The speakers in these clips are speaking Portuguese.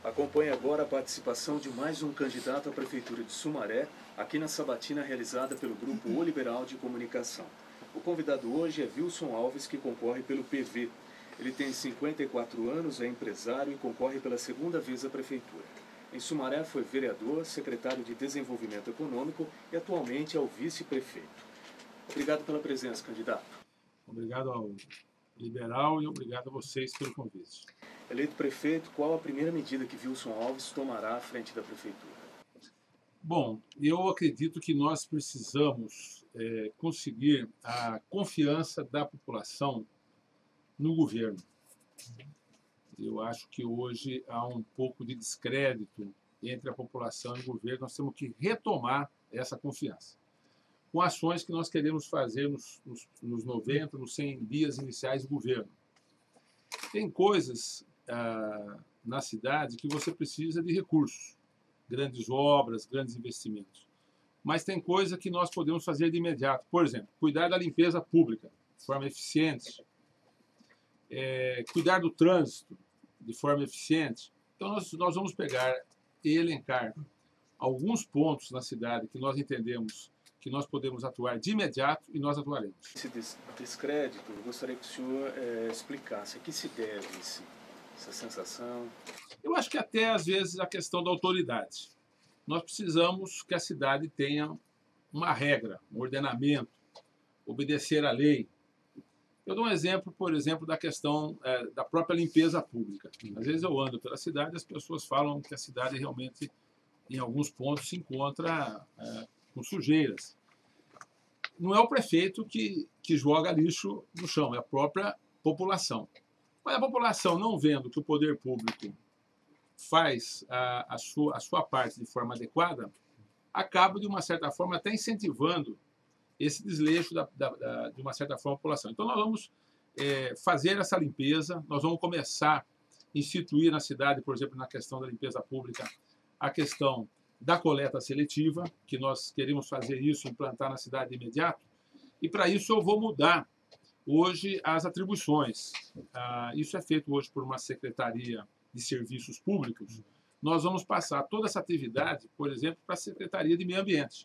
Acompanhe agora a participação de mais um candidato à Prefeitura de Sumaré, aqui na sabatina realizada pelo Grupo O Liberal de Comunicação. O convidado hoje é Wilson Alves, que concorre pelo PV. Ele tem 54 anos, é empresário e concorre pela segunda vez à Prefeitura. Em Sumaré foi vereador, secretário de Desenvolvimento Econômico e atualmente é o vice-prefeito. Obrigado pela presença, candidato. Obrigado ao Liberal e obrigado a vocês pelo convite. Eleito prefeito, qual a primeira medida que Wilson Alves tomará à frente da Prefeitura? Bom, eu acredito que nós precisamos conseguir a confiança da população no governo. Eu acho que hoje há um pouco de descrédito entre a população e o governo. Nós temos que retomar essa confiança, com ações que nós queremos fazer nos 90, nos 100 dias iniciais do governo. Tem coisas na cidade que você precisa de recursos, grandes obras, grandes investimentos. Mas tem coisa que nós podemos fazer de imediato. Por exemplo, cuidar da limpeza pública de forma eficiente, cuidar do trânsito de forma eficiente. Então, nós vamos pegar e elencar alguns pontos na cidade que nós entendemos que nós podemos atuar de imediato e nós atuaremos. Esse descrédito, eu gostaria que o senhor explicasse a que se deve essa sensação. Eu acho que até, às vezes, a questão da autoridade. Nós precisamos que a cidade tenha uma regra, um ordenamento, obedecer à lei. Eu dou um exemplo, por exemplo, da questão da própria limpeza pública. Às vezes eu ando pela cidade e as pessoas falam que a cidade realmente, em alguns pontos, se encontra com sujeiras. Não é o prefeito que joga lixo no chão, é a própria população. Mas a população, não vendo que o poder público faz a sua parte de forma adequada, acaba, de uma certa forma, até incentivando esse desleixo de uma certa forma, a população. Então, nós vamos fazer essa limpeza, nós vamos começar a instituir na cidade, por exemplo, na questão da limpeza pública, a questão da coleta seletiva, que nós queremos fazer isso, implantar na cidade de imediato, e para isso eu vou mudar hoje as atribuições. Isso é feito hoje por uma Secretaria de Serviços Públicos. Nós vamos passar toda essa atividade, por exemplo, para a Secretaria de Meio Ambiente.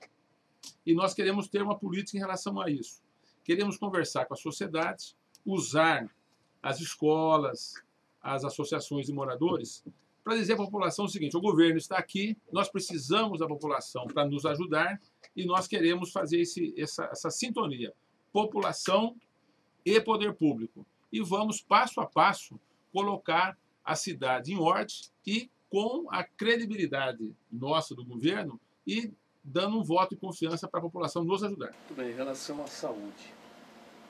E nós queremos ter uma política em relação a isso. Queremos conversar com a sociedade, usar as escolas, as associações de moradores, para dizer à população o seguinte: o governo está aqui, nós precisamos da população para nos ajudar e nós queremos fazer essa sintonia, população e poder público. E vamos, passo a passo, colocar a cidade em ordem e com a credibilidade nossa do governo e dando um voto de confiança para a população nos ajudar. Muito bem, em relação à saúde.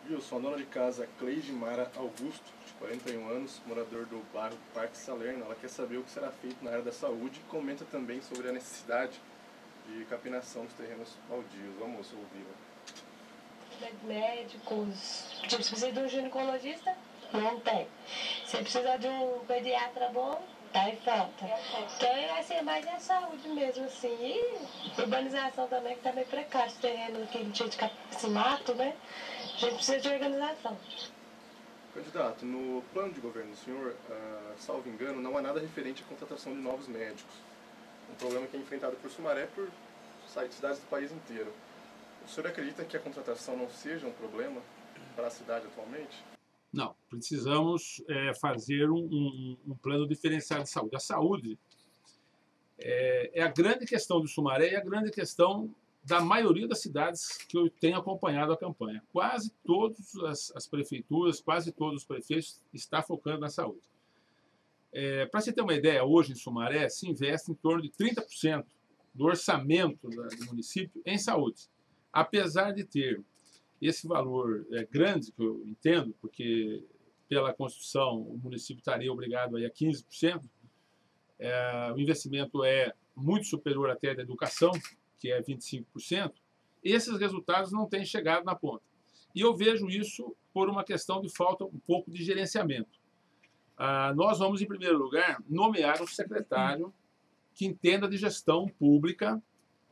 Wilson, a dona de casa Cleide Mara Augusto, de 41 anos, morador do bairro Parque Salerno, ela quer saber o que será feito na área da saúde e comenta também sobre a necessidade de capinação dos terrenos baldios. Vamos ouvi-la. Médicos, você precisa de um ginecologista? Não tem. Você precisa de um pediatra bom? Tá em falta. Então vai ser mais a saúde mesmo, assim. E urbanização também, que tá meio precário. Esse terreno aqui cheio de esse mato, né? A gente precisa de organização. Candidato, no plano de governo do senhor, salvo engano, não há nada referente à contratação de novos médicos. Um problema que é enfrentado por Sumaré por cidades do país inteiro. O senhor acredita que a contratação não seja um problema para a cidade atualmente? Não, precisamos fazer um plano diferenciado de saúde. A saúde é a grande questão do Sumaré e a grande questão da maioria das cidades que eu tenho acompanhado a campanha. Quase todas as prefeituras, quase todos os prefeitos estão focando na saúde. Para você ter uma ideia, hoje em Sumaré se investe em torno de 30% do orçamento do município em saúde. Apesar de ter esse valor grande, que eu entendo, porque pela Constituição o município estaria obrigado a 15%, o investimento é muito superior até da educação, que é 25%, esses resultados não têm chegado na ponta. E eu vejo isso por uma questão de falta um pouco de gerenciamento. Nós vamos, em primeiro lugar, nomear um secretário que entenda de gestão pública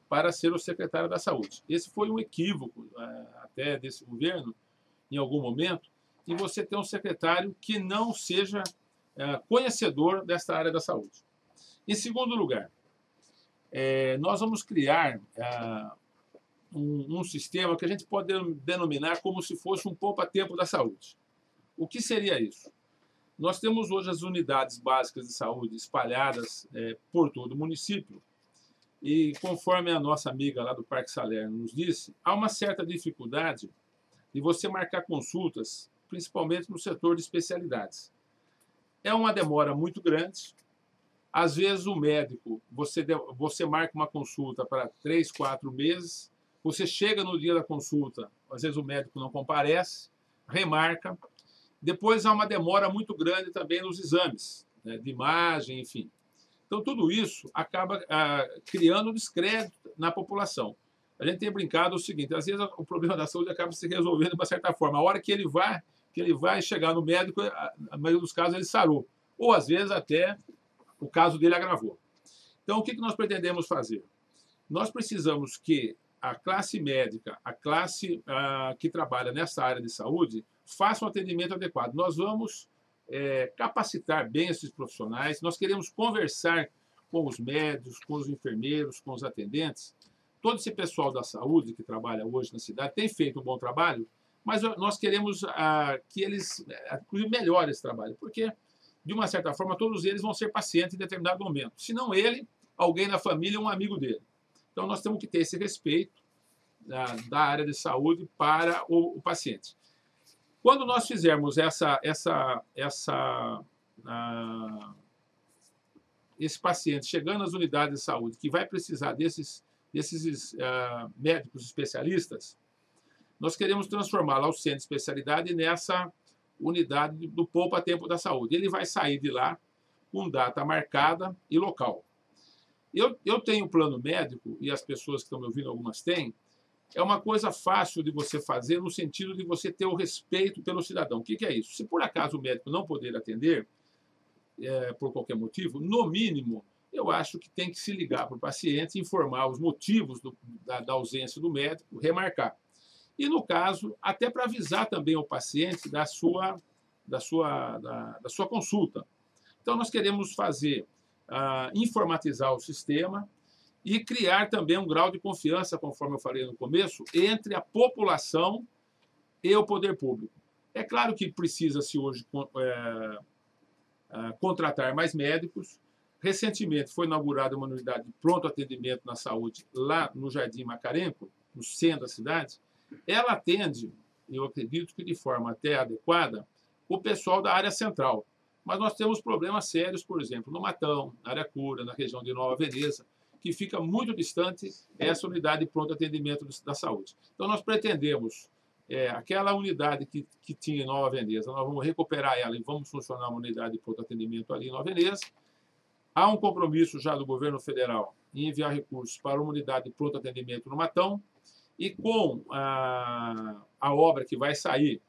para ser o secretário da Saúde. Esse foi um equívoco até desse governo, em algum momento, em você ter um secretário que não seja conhecedor desta área da saúde. Em segundo lugar, nós vamos criar um sistema que a gente pode denominar como se fosse um poupa-tempo da saúde. O que seria isso? Nós temos hoje as unidades básicas de saúde espalhadas por todo o município e, conforme a nossa amiga lá do Parque Salerno nos disse, há uma certa dificuldade de você marcar consultas, principalmente no setor de especialidades. É uma demora muito grande. Às vezes o médico, você marca uma consulta para 3, 4 meses, você chega no dia da consulta, às vezes o médico não comparece, remarca. Depois há uma demora muito grande também nos exames, né, de imagem, enfim. Então, tudo isso acaba criando descrédito na população. A gente tem brincado o seguinte, às vezes o problema da saúde acaba se resolvendo de uma certa forma. A hora que ele vai chegar no médico, na maioria dos casos ele sarou. Ou, às vezes, até o caso dele agravou. Então, o que nós pretendemos fazer? Nós precisamos que a classe médica, a classe que trabalha nessa área de saúde, faça um atendimento adequado. Nós vamos capacitar bem esses profissionais, nós queremos conversar com os médicos, com os enfermeiros, com os atendentes. Todo esse pessoal da saúde que trabalha hoje na cidade tem feito um bom trabalho, mas nós queremos que eles melhorem esse trabalho, porque, de uma certa forma, todos eles vão ser pacientes em determinado momento. Se não ele, alguém na família, um amigo dele. Então, nós temos que ter esse respeito da área de saúde para o paciente. Quando nós fizermos esse paciente chegando às unidades de saúde, que vai precisar desses médicos especialistas, nós queremos transformar lá o centro de especialidade nessa unidade do poupa-tempo da saúde. Ele vai sair de lá com data marcada e local. Eu tenho plano médico, e as pessoas que estão me ouvindo, algumas têm, é uma coisa fácil de você fazer no sentido de você ter o respeito pelo cidadão. O que é isso? Se por acaso o médico não poder atender, por qualquer motivo, no mínimo, eu acho que tem que se ligar para o paciente, informar os motivos da ausência do médico, remarcar. E, no caso, até para avisar também o paciente da sua consulta. Então, nós queremos fazer, informatizar o sistema e criar também um grau de confiança, conforme eu falei no começo, entre a população e o poder público. É claro que precisa-se hoje contratar mais médicos. Recentemente foi inaugurada uma unidade de pronto atendimento na saúde lá no Jardim Macarenco, no centro da cidade. Ela atende, eu acredito que de forma até adequada, o pessoal da área central. Mas nós temos problemas sérios, por exemplo, no Matão, na área Cura, na região de Nova Veneza, que fica muito distante essa unidade de pronto atendimento da saúde. Então, nós pretendemos aquela unidade que tinha em Nova Veneza, nós vamos recuperar ela e vamos funcionar uma unidade de pronto atendimento ali em Nova Veneza. Há um compromisso já do governo federal em enviar recursos para uma unidade de pronto atendimento no Matão, e com a obra que vai sair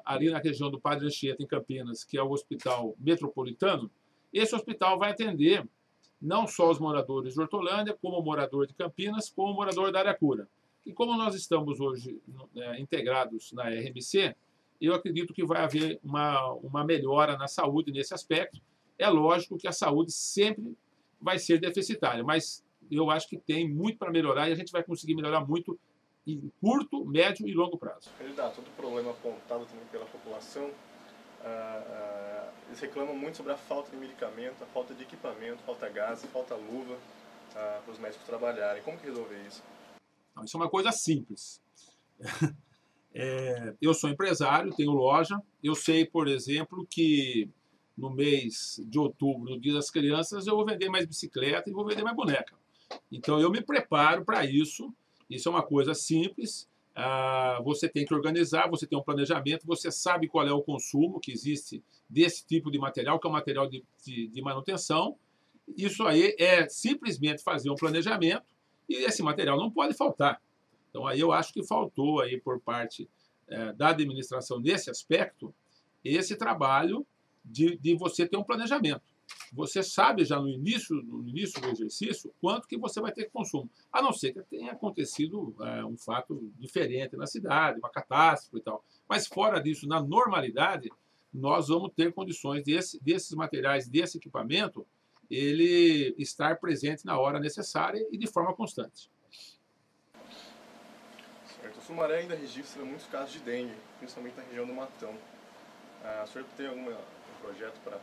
ali na região do Padre Anchieta, em Campinas, que é o Hospital Metropolitano, esse hospital vai atender não só os moradores de Hortolândia, como o morador de Campinas, como o morador da área Cura. E como nós estamos hoje integrados na RMC, eu acredito que vai haver uma melhora na saúde nesse aspecto. É lógico que a saúde sempre vai ser deficitária, mas eu acho que tem muito para melhorar e a gente vai conseguir melhorar muito em curto, médio e longo prazo. Candidato, outro problema apontado também pela população, eles reclamam muito sobre a falta de medicamento, a falta de equipamento, falta gás, falta luva para os médicos trabalharem. Como que resolver isso? Não, isso é uma coisa simples. Eu sou empresário, tenho loja, eu sei, por exemplo, que no mês de outubro, no Dia das Crianças, eu vou vender mais bicicleta e vou vender mais boneca. Então, eu me preparo para isso. Isso é uma coisa simples. Você tem que organizar, você tem um planejamento, você sabe qual é o consumo que existe desse tipo de material, que é um material de manutenção. Isso aí é simplesmente fazer um planejamento e esse material não pode faltar. Então, aí eu acho que faltou aí por parte da administração nesse aspecto esse trabalho de você ter um planejamento. Você sabe já no início do exercício quanto que você vai ter de consumo, a não ser que tenha acontecido um fato diferente na cidade, uma catástrofe e tal. Mas fora disso, na normalidade, nós vamos ter condições desses materiais, desse equipamento, ele estar presente na hora necessária e de forma constante. Certo. O Sumaré ainda registra muitos casos de dengue, principalmente na região do Matão. O senhor tem algum projeto para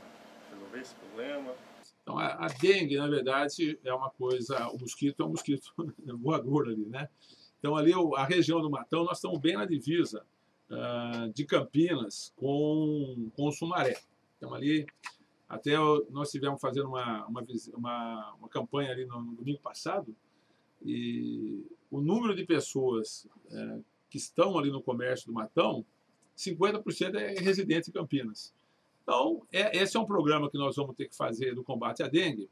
resolver esse problema? Então, a dengue, na verdade, é uma coisa... O mosquito é um mosquito voador ali, né? Então, ali, a região do Matão, nós estamos bem na divisa de Campinas com o Sumaré. Então, ali, até nós estivemos fazendo uma campanha ali no domingo passado, e o número de pessoas que estão ali no comércio do Matão, 50% é residente em Campinas. Então, esse é um programa que nós vamos ter que fazer do combate à dengue,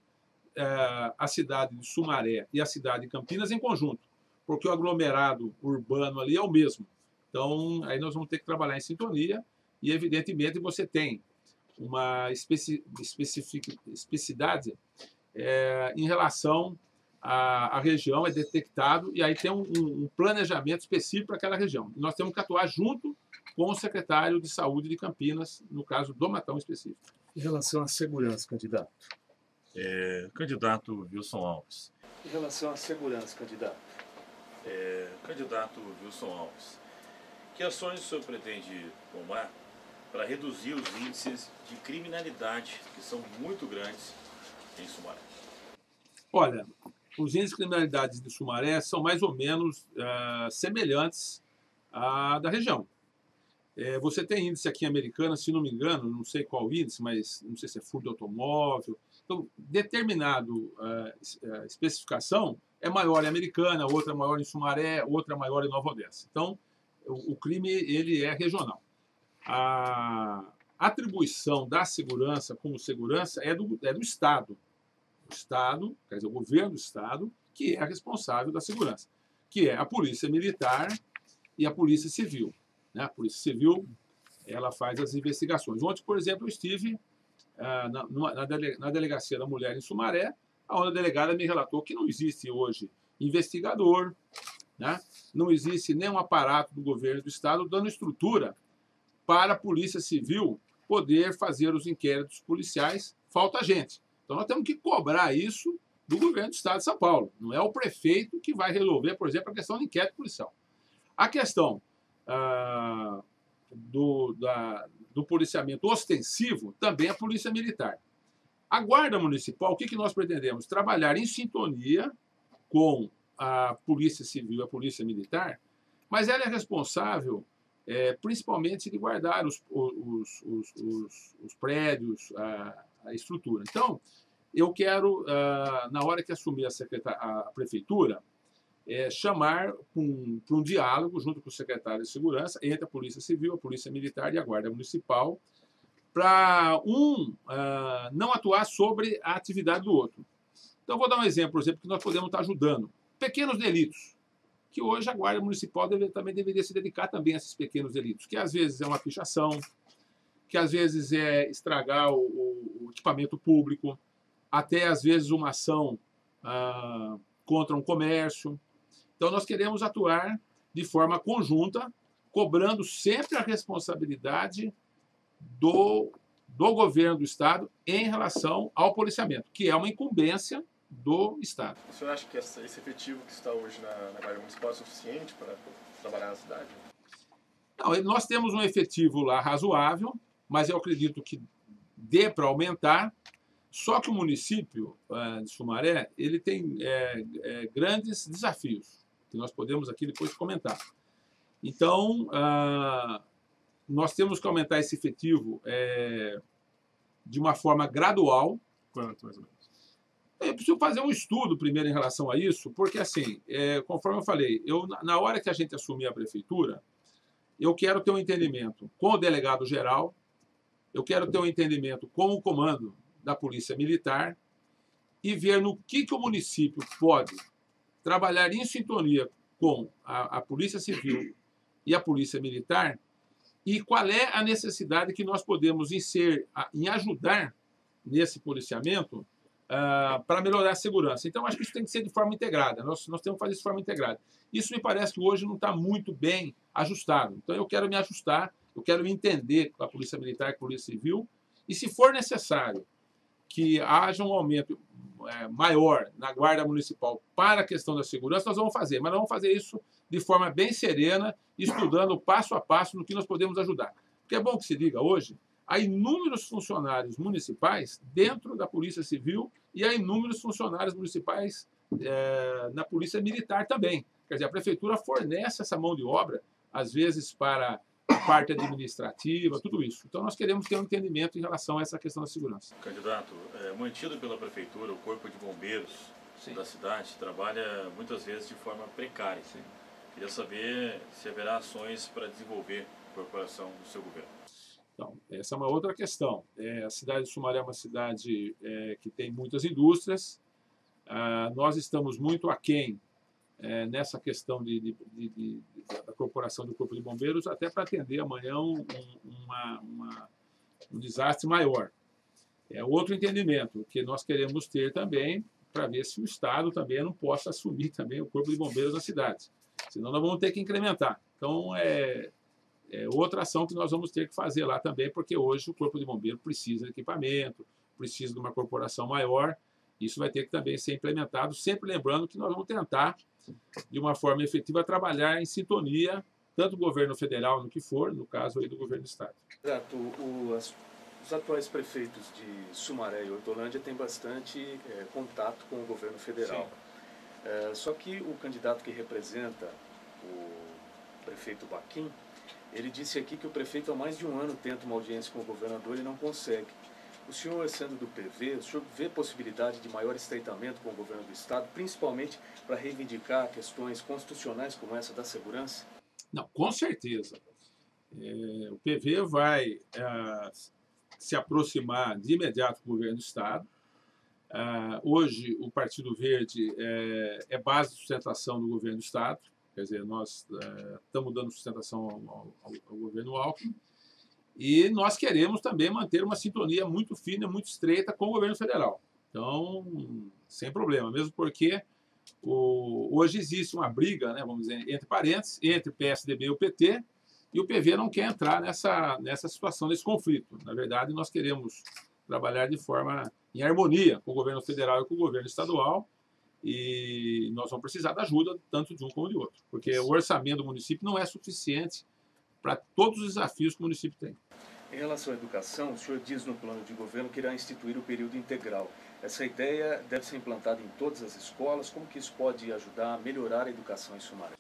a cidade de Sumaré e a cidade de Campinas em conjunto, porque o aglomerado urbano ali é o mesmo. Então, aí nós vamos ter que trabalhar em sintonia e, evidentemente, você tem uma especificidade em relação à região, é detectado, e aí tem um planejamento específico para aquela região. E nós temos que atuar junto com o secretário de Saúde de Campinas, no caso do Matão específico. Em relação à segurança, candidato? Candidato Wilson Alves. Em relação à segurança, candidato? Candidato Wilson Alves, que ações o senhor pretende tomar para reduzir os índices de criminalidade, que são muito grandes em Sumaré? Olha, os índices de criminalidade de Sumaré são mais ou menos semelhantes à da região. Você tem índice aqui em Americana, se não me engano, não sei qual índice, mas não sei se é furto de automóvel. Então, determinado especificação é maior em Americana, outra é maior em Sumaré, outra é maior em Nova Odessa. Então, o crime ele é regional. A atribuição da segurança como segurança é do Estado. O Estado, quer dizer, o governo do Estado, que é responsável da segurança, que é a Polícia Militar e a Polícia Civil. Né? A Polícia Civil ela faz as investigações. Ontem, por exemplo, eu estive na Delegacia da Mulher em Sumaré, onde a delegada me relatou que não existe hoje investigador, né? Não existe nenhum aparato do governo do Estado dando estrutura para a Polícia Civil poder fazer os inquéritos policiais. Falta gente. Então, nós temos que cobrar isso do governo do Estado de São Paulo. Não é o prefeito que vai resolver, por exemplo, a questão do inquérito policial. A questão do policiamento ostensivo também é a Polícia Militar. A Guarda Municipal, o que nós pretendemos? Trabalhar em sintonia com a Polícia Civil e a Polícia Militar, mas ela é responsável principalmente de guardar os prédios, a estrutura. Então, eu quero, na hora que assumir a prefeitura, chamar para um diálogo junto com o secretário de Segurança entre a Polícia Civil, a Polícia Militar e a Guarda Municipal, para não atuar sobre a atividade do outro. Então, vou dar um exemplo, por exemplo, que nós podemos estar ajudando. Pequenos delitos, que hoje a Guarda Municipal também deveria se dedicar também a esses pequenos delitos, que às vezes é uma pichação, que às vezes é estragar o equipamento público, até às vezes uma ação contra um comércio. Então, nós queremos atuar de forma conjunta, cobrando sempre a responsabilidade do governo do Estado em relação ao policiamento, que é uma incumbência do Estado. O senhor acha que esse efetivo que está hoje na Guarda Municipal é suficiente para trabalhar na cidade? Não, nós temos um efetivo lá razoável, mas eu acredito que dê para aumentar. Só que o município de Sumaré ele tem grandes desafios, que nós podemos aqui depois comentar. Então, nós temos que aumentar esse efetivo de uma forma gradual. Quanto, mais ou menos? Eu preciso fazer um estudo primeiro em relação a isso, porque, assim, conforme eu falei, na hora que a gente assumir a prefeitura, eu quero ter um entendimento com o delegado-geral, eu quero ter um entendimento com o comando da Polícia Militar e ver no que o município pode trabalhar em sintonia com a Polícia Civil e a Polícia Militar e qual é a necessidade que nós podemos em ajudar nesse policiamento para melhorar a segurança. Então, acho que isso tem que ser de forma integrada. Nós temos que fazer isso de forma integrada. Isso me parece que hoje não está muito bem ajustado. Então, eu quero me ajustar, eu quero me entender com a Polícia Militar e com a Polícia Civil, e se for necessário que haja um aumento maior na Guarda Municipal para a questão da segurança, nós vamos fazer, mas nós vamos fazer isso de forma bem serena, estudando passo a passo no que nós podemos ajudar. Porque é bom que se diga hoje, há inúmeros funcionários municipais dentro da Polícia Civil e há inúmeros funcionários municipais na Polícia Militar também. Quer dizer, a Prefeitura fornece essa mão de obra, às vezes para a parte administrativa, tudo isso. Então, nós queremos ter um entendimento em relação a essa questão da segurança. Candidato, mantido pela Prefeitura, o Corpo de Bombeiros da cidade trabalha muitas vezes de forma precária. Sim. Queria saber se haverá ações para desenvolver a corporação do seu governo. Então, essa é uma outra questão. A cidade de Sumaré é uma cidade que tem muitas indústrias. Nós estamos muito aquém nessa questão da corporação do Corpo de Bombeiros, até para atender amanhã um desastre maior. É outro entendimento que nós queremos ter também, para ver se o Estado também não possa assumir também o Corpo de Bombeiros na cidade. Senão nós vamos ter que incrementar. Então, é outra ação que nós vamos ter que fazer lá também, porque hoje o Corpo de Bombeiro precisa de equipamento, precisa de uma corporação maior. Isso vai ter que também ser implementado, sempre lembrando que nós vamos tentar, de uma forma efetiva, trabalhar em sintonia, tanto o governo federal, no que for, no caso aí do governo do Estado. Exato. Os atuais prefeitos de Sumaré e Hortolândia têm bastante contato com o governo federal. Só que o candidato que representa o prefeito Baquim, ele disse aqui que o prefeito há mais de um ano tenta uma audiência com o governador e não consegue. O senhor, sendo do PV, o senhor vê possibilidade de maior estreitamento com o governo do Estado, principalmente para reivindicar questões constitucionais como essa da segurança? Não, com certeza. O PV vai se aproximar de imediato do governo do Estado. Hoje, o Partido Verde é base de sustentação do governo do Estado. Quer dizer, nós estamos dando sustentação ao governo Alckmin. E nós queremos também manter uma sintonia muito fina, muito estreita com o governo federal. Então, sem problema, mesmo porque hoje existe uma briga, né, vamos dizer, entre parênteses, entre PSDB e o PT, e o PV não quer entrar nessa situação, nesse conflito. Na verdade, nós queremos trabalhar de forma em harmonia com o governo federal e com o governo estadual, e nós vamos precisar da ajuda tanto de um como de outro, porque o orçamento do município não é suficiente para todos os desafios que o município tem. Em relação à educação, o senhor diz no plano de governo que irá instituir o período integral. Essa ideia deve ser implantada em todas as escolas? Como que isso pode ajudar a melhorar a educação em Sumaré?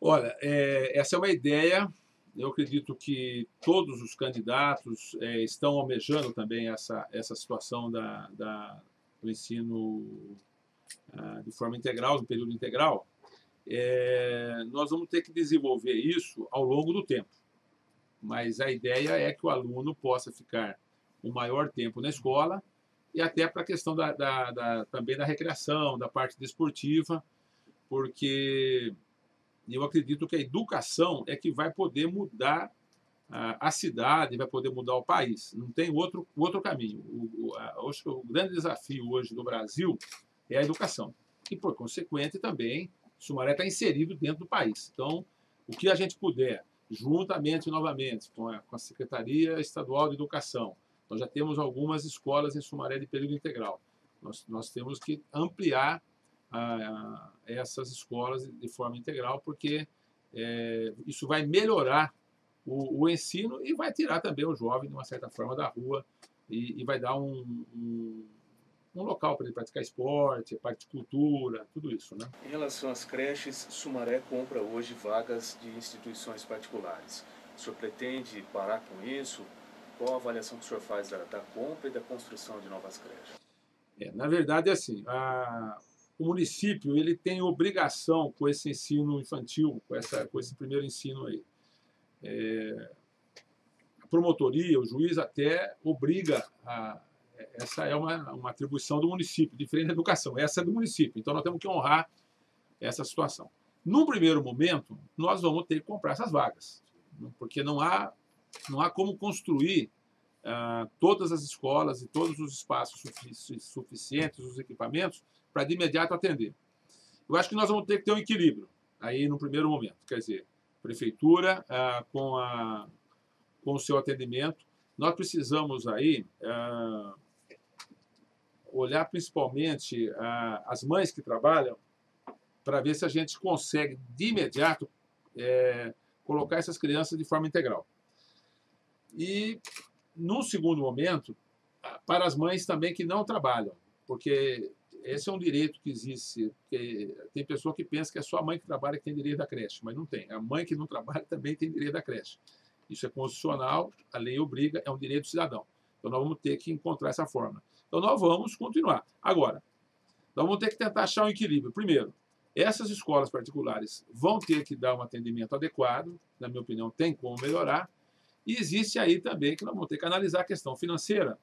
Olha, essa é uma ideia. Eu acredito que todos os candidatos estão almejando também essa situação do ensino de forma integral, do período integral. Nós vamos ter que desenvolver isso ao longo do tempo. Mas a ideia é que o aluno possa ficar o maior tempo na escola e até para a questão também da recreação, da parte desportiva, porque eu acredito que a educação é que vai poder mudar a cidade, vai poder mudar o país. Não tem outro caminho. Acho que o grande desafio hoje do Brasil é a educação. E, por consequente, também Sumaré está inserido dentro do país. Então, o que a gente puder, juntamente, novamente, com a Secretaria Estadual de Educação, nós já temos algumas escolas em Sumaré de período integral. Nós temos que ampliar essas escolas de forma integral, porque isso vai melhorar o ensino e vai tirar também o jovem, de uma certa forma, da rua e vai dar um local para ele praticar esporte, parte de cultura, tudo isso, né? Em relação às creches, Sumaré compra hoje vagas de instituições particulares. O senhor pretende parar com isso? Qual a avaliação que o senhor faz da compra e da construção de novas creches? Na verdade, é assim, o município ele tem obrigação com esse ensino infantil, com esse primeiro ensino aí. A promotoria, o juiz até obriga essa é uma atribuição do município, diferente da educação. Essa é do município, então nós temos que honrar essa situação. Num primeiro momento, nós vamos ter que comprar essas vagas, porque não há como construir todas as escolas e todos os espaços suficientes, os equipamentos, para de imediato atender. Eu acho que nós vamos ter que ter um equilíbrio aí no primeiro momento, quer dizer, prefeitura com o seu atendimento. Nós precisamos aí olhar principalmente as mães que trabalham, para ver se a gente consegue, de imediato, colocar essas crianças de forma integral. E, num segundo momento, para as mães também que não trabalham, porque esse é um direito que existe. Tem pessoa que pensa que é só a mãe que trabalha que tem direito à creche, mas não tem. A mãe que não trabalha também tem direito à creche. Isso é constitucional, a lei obriga, é um direito do cidadão. Então, nós vamos ter que encontrar essa forma. Então, nós vamos continuar. Agora, nós vamos ter que tentar achar um equilíbrio. Primeiro, essas escolas particulares vão ter que dar um atendimento adequado, na minha opinião, tem como melhorar, e existe aí também que nós vamos ter que analisar a questão financeira,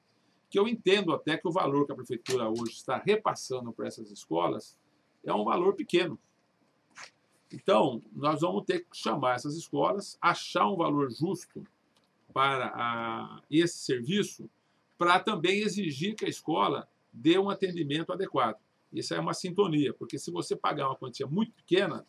que eu entendo até que o valor que a prefeitura hoje está repassando para essas escolas é um valor pequeno. Então, nós vamos ter que chamar essas escolas, achar um valor justo para esse serviço, para também exigir que a escola dê um atendimento adequado. Isso é uma sintonia, porque se você pagar uma quantia muito pequena,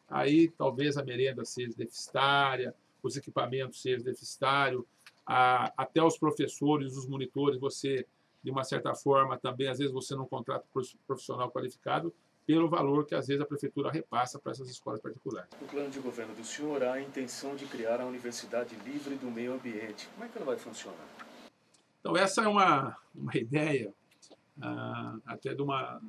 aí talvez a merenda seja deficitária, os equipamentos sejam deficitários, até os professores, os monitores, você, de uma certa forma, também, às vezes, você não contrata profissional qualificado pelo valor que, às vezes, a prefeitura repassa para essas escolas particulares. No plano de governo do senhor, há a intenção de criar a Universidade Livre do Meio Ambiente. Como é que ela vai funcionar? Então, essa é uma ideia até de uma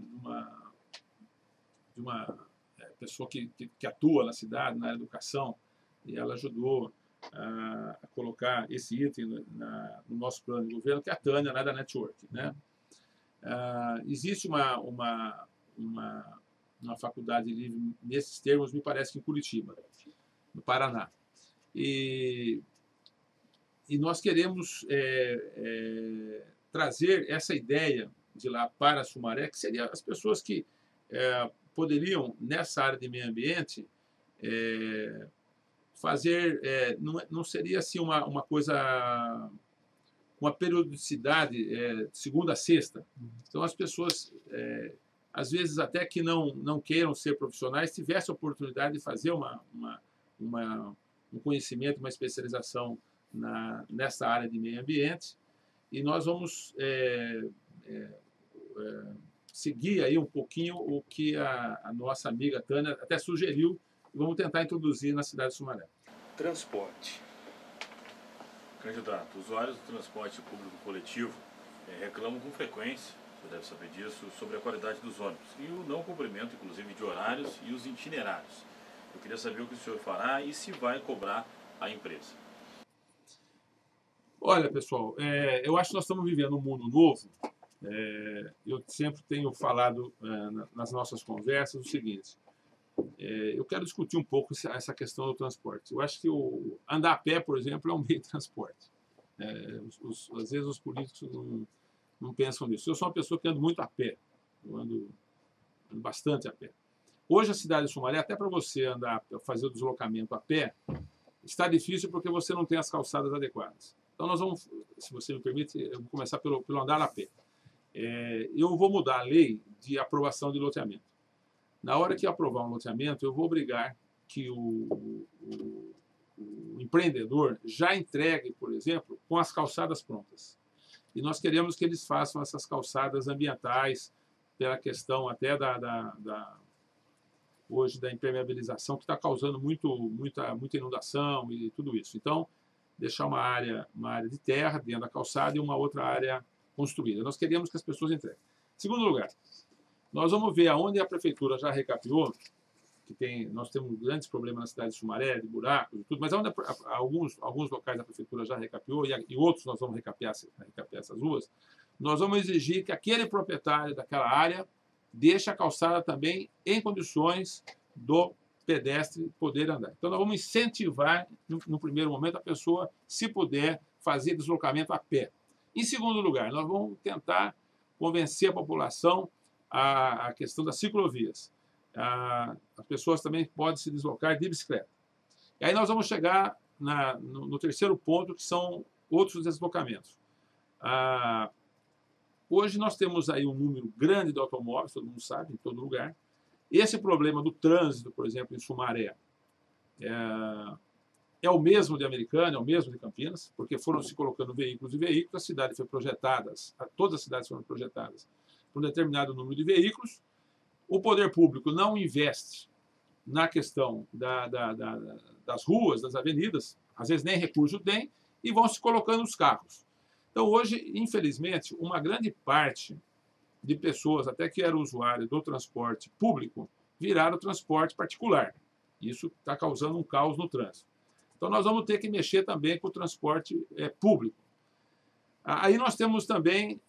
pessoa que atua na cidade, na educação, e ela ajudou a colocar esse item no nosso plano de governo, que é a Tânia, da Network, né? Existe uma faculdade livre nesses termos, me parece que em Curitiba, no Paraná. E nós queremos trazer essa ideia de lá para Sumaré, que seria as pessoas que poderiam, nessa área de meio ambiente, fazer, não seria assim uma coisa, uma periodicidade segunda a sexta. Então, as pessoas, às vezes, até que não queiram ser profissionais, tivessem a oportunidade de fazer um conhecimento, uma especialização nessa área de meio ambiente, e nós vamos seguir aí um pouquinho o que a nossa amiga Tânia até sugeriu, e vamos tentar introduzir na cidade de Sumaré. Transporte. Candidato, usuários do transporte público coletivo reclamam com frequência, você deve saber disso, sobre a qualidade dos ônibus e o não cumprimento, inclusive, de horários e os itinerários. Eu queria saber o que o senhor fará e se vai cobrar a empresa. Olha, pessoal, eu acho que nós estamos vivendo um mundo novo. Eu sempre tenho falado nas nossas conversas o seguinte: eu quero discutir um pouco essa questão do transporte. Eu acho que andar a pé, por exemplo, é um meio de transporte. Às vezes os políticos não pensam nisso. Eu sou uma pessoa que ando muito a pé, eu ando bastante a pé. Hoje a cidade de Sumaré, até para você fazer o deslocamento a pé, está difícil porque você não tem as calçadas adequadas. Então nós vamos, se você me permite, eu vou começar pelo andar a pé. Eu vou mudar a lei de aprovação de loteamento. Na hora que aprovar um loteamento, eu vou obrigar que o empreendedor já entregue, por exemplo, com as calçadas prontas. E nós queremos que eles façam essas calçadas ambientais, pela questão até hoje da impermeabilização, que está causando muita inundação e tudo isso. Então, deixar uma área de terra dentro da calçada e uma outra área construída. Nós queremos que as pessoas entreguem. Segundo lugar, nós vamos ver aonde a prefeitura já recapeou, nós temos grandes problemas na cidade de Sumaré, de buracos e tudo, mas onde alguns locais da prefeitura já recapeou e outros nós vamos recapear essas ruas, nós vamos exigir que aquele proprietário daquela área deixe a calçada também em condições do pedestre poder andar. Então, nós vamos incentivar, no primeiro momento, a pessoa, se puder, fazer deslocamento a pé. Em segundo lugar, nós vamos tentar convencer a população a questão das ciclovias. As pessoas também podem se deslocar de bicicleta. E aí nós vamos chegar no terceiro ponto, que são outros deslocamentos. Hoje nós temos aí um número grande de automóveis, todo mundo sabe, em todo lugar. Esse problema do trânsito, por exemplo, em Sumaré, é o mesmo de Americana, é o mesmo de Campinas, porque foram se colocando veículos e veículos, a cidade foi projetada, todas as cidades foram projetadas para um determinado número de veículos. O poder público não investe na questão das ruas, das avenidas, às vezes nem recurso tem, e vão se colocando os carros. Então, hoje, infelizmente, uma grande parte de pessoas, até que eram usuários do transporte público, viraram transporte particular. Isso está causando um caos no trânsito. Então, nós vamos ter que mexer também com o transporte público. Aí nós temos também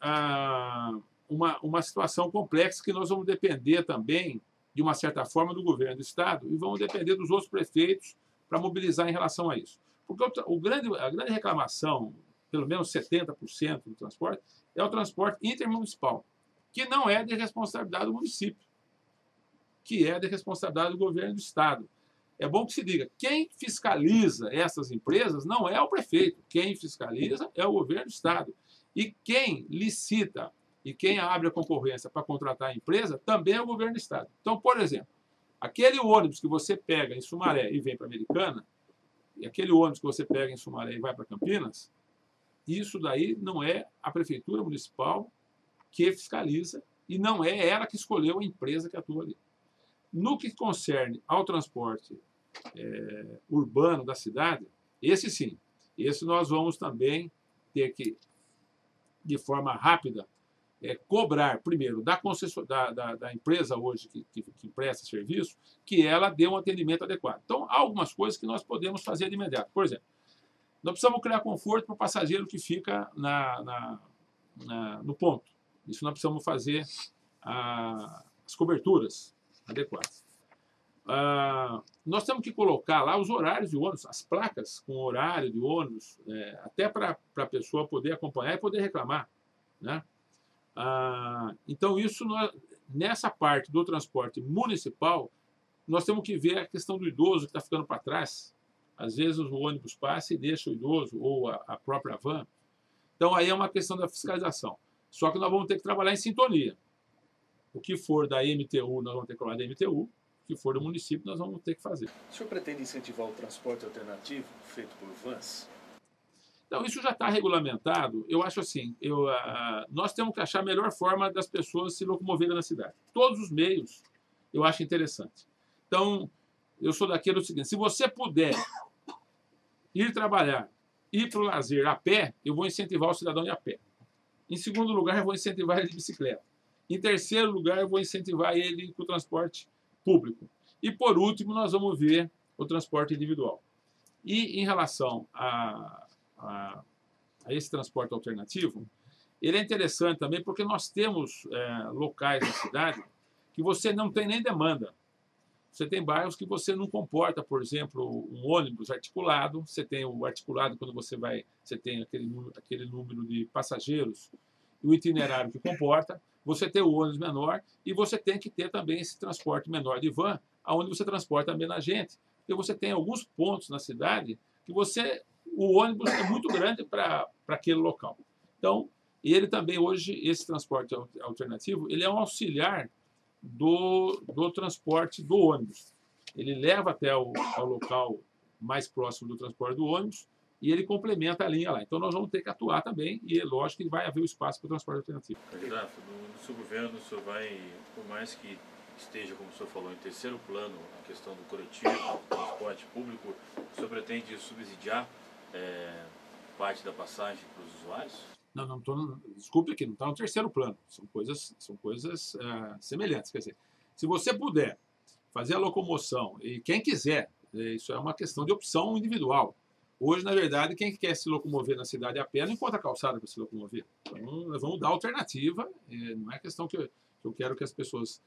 uma situação complexa que nós vamos depender também, de uma certa forma, do governo do Estado e vamos depender dos outros prefeitos para mobilizar em relação a isso. Porque a grande reclamação, pelo menos 70% do transporte, é o transporte intermunicipal, que não é de responsabilidade do município, que é de responsabilidade do governo do Estado. É bom que se diga, quem fiscaliza essas empresas não é o prefeito, quem fiscaliza é o governo do Estado. E quem licita e quem abre a concorrência para contratar a empresa também é o governo do Estado. Então, por exemplo, aquele ônibus que você pega em Sumaré e vem para Americana, e aquele ônibus que você pega em Sumaré e vai para Campinas, isso daí não é a prefeitura municipal que fiscaliza e não é ela que escolheu a empresa que atua ali. No que concerne ao transporte urbano da cidade, esse sim, esse nós vamos também ter que, de forma rápida, cobrar, primeiro, da empresa hoje que presta serviço, que ela dê um atendimento adequado. Então, há algumas coisas que nós podemos fazer de imediato. Por exemplo, nós precisamos criar conforto para o passageiro que fica no ponto. Isso nós precisamos fazer as coberturas adequadas. Nós temos que colocar lá os horários de ônibus, as placas com horário de ônibus, até para a pessoa poder acompanhar e poder reclamar, né? Então, isso nessa parte do transporte municipal, nós temos que ver a questão do idoso que está ficando para trás. Às vezes o ônibus passa e deixa o idoso, ou a própria van. Então, aí é uma questão da fiscalização. Só que nós vamos ter que trabalhar em sintonia. O que for da MTU, nós vamos ter que trabalhar da MTU. O que for do município, nós vamos ter que fazer. O senhor pretende incentivar o transporte alternativo feito por vans? Então, isso já está regulamentado. Eu acho assim, nós temos que achar a melhor forma das pessoas se locomoverem na cidade. Todos os meios eu acho interessante. Então, eu sou daquele seguinte, se você puder ir trabalhar, ir para o lazer a pé, eu vou incentivar o cidadão a ir a pé. Em segundo lugar, eu vou incentivar ele de bicicleta. Em terceiro lugar, eu vou incentivar ele com o transporte público. E, por último, nós vamos ver o transporte individual. E, em relação a esse transporte alternativo, ele é interessante também porque nós temos locais na cidade que você não tem nem demanda. Você tem bairros que você não comporta, por exemplo, um ônibus articulado. Você tem o articulado quando você tem aquele número de passageiros e o itinerário que comporta. Você tem o ônibus menor e você tem que ter também esse transporte menor de van, onde você transporta menos gente. Porque você tem alguns pontos na cidade que o ônibus é muito grande para aquele local. Então, ele também hoje, esse transporte alternativo, ele é um auxiliar do transporte do ônibus. Ele leva até o local mais próximo do transporte do ônibus e ele complementa a linha lá. Então, nós vamos ter que atuar também e é lógico que vai haver o espaço para o transporte alternativo. Candidato, no seu governo, o senhor vai, por mais que esteja, como o senhor falou, em terceiro plano a questão do coletivo, do transporte público, o senhor pretende subsidiar parte da passagem para os usuários? Não, desculpe aqui, não está no terceiro plano. São coisas semelhantes. Quer dizer, se você puder fazer a locomoção, e quem quiser, isso é uma questão de opção individual. Hoje, na verdade, quem quer se locomover na cidade a pé não encontra calçada para se locomover. Então, nós vamos dar alternativa. Não é questão que eu quero que as pessoas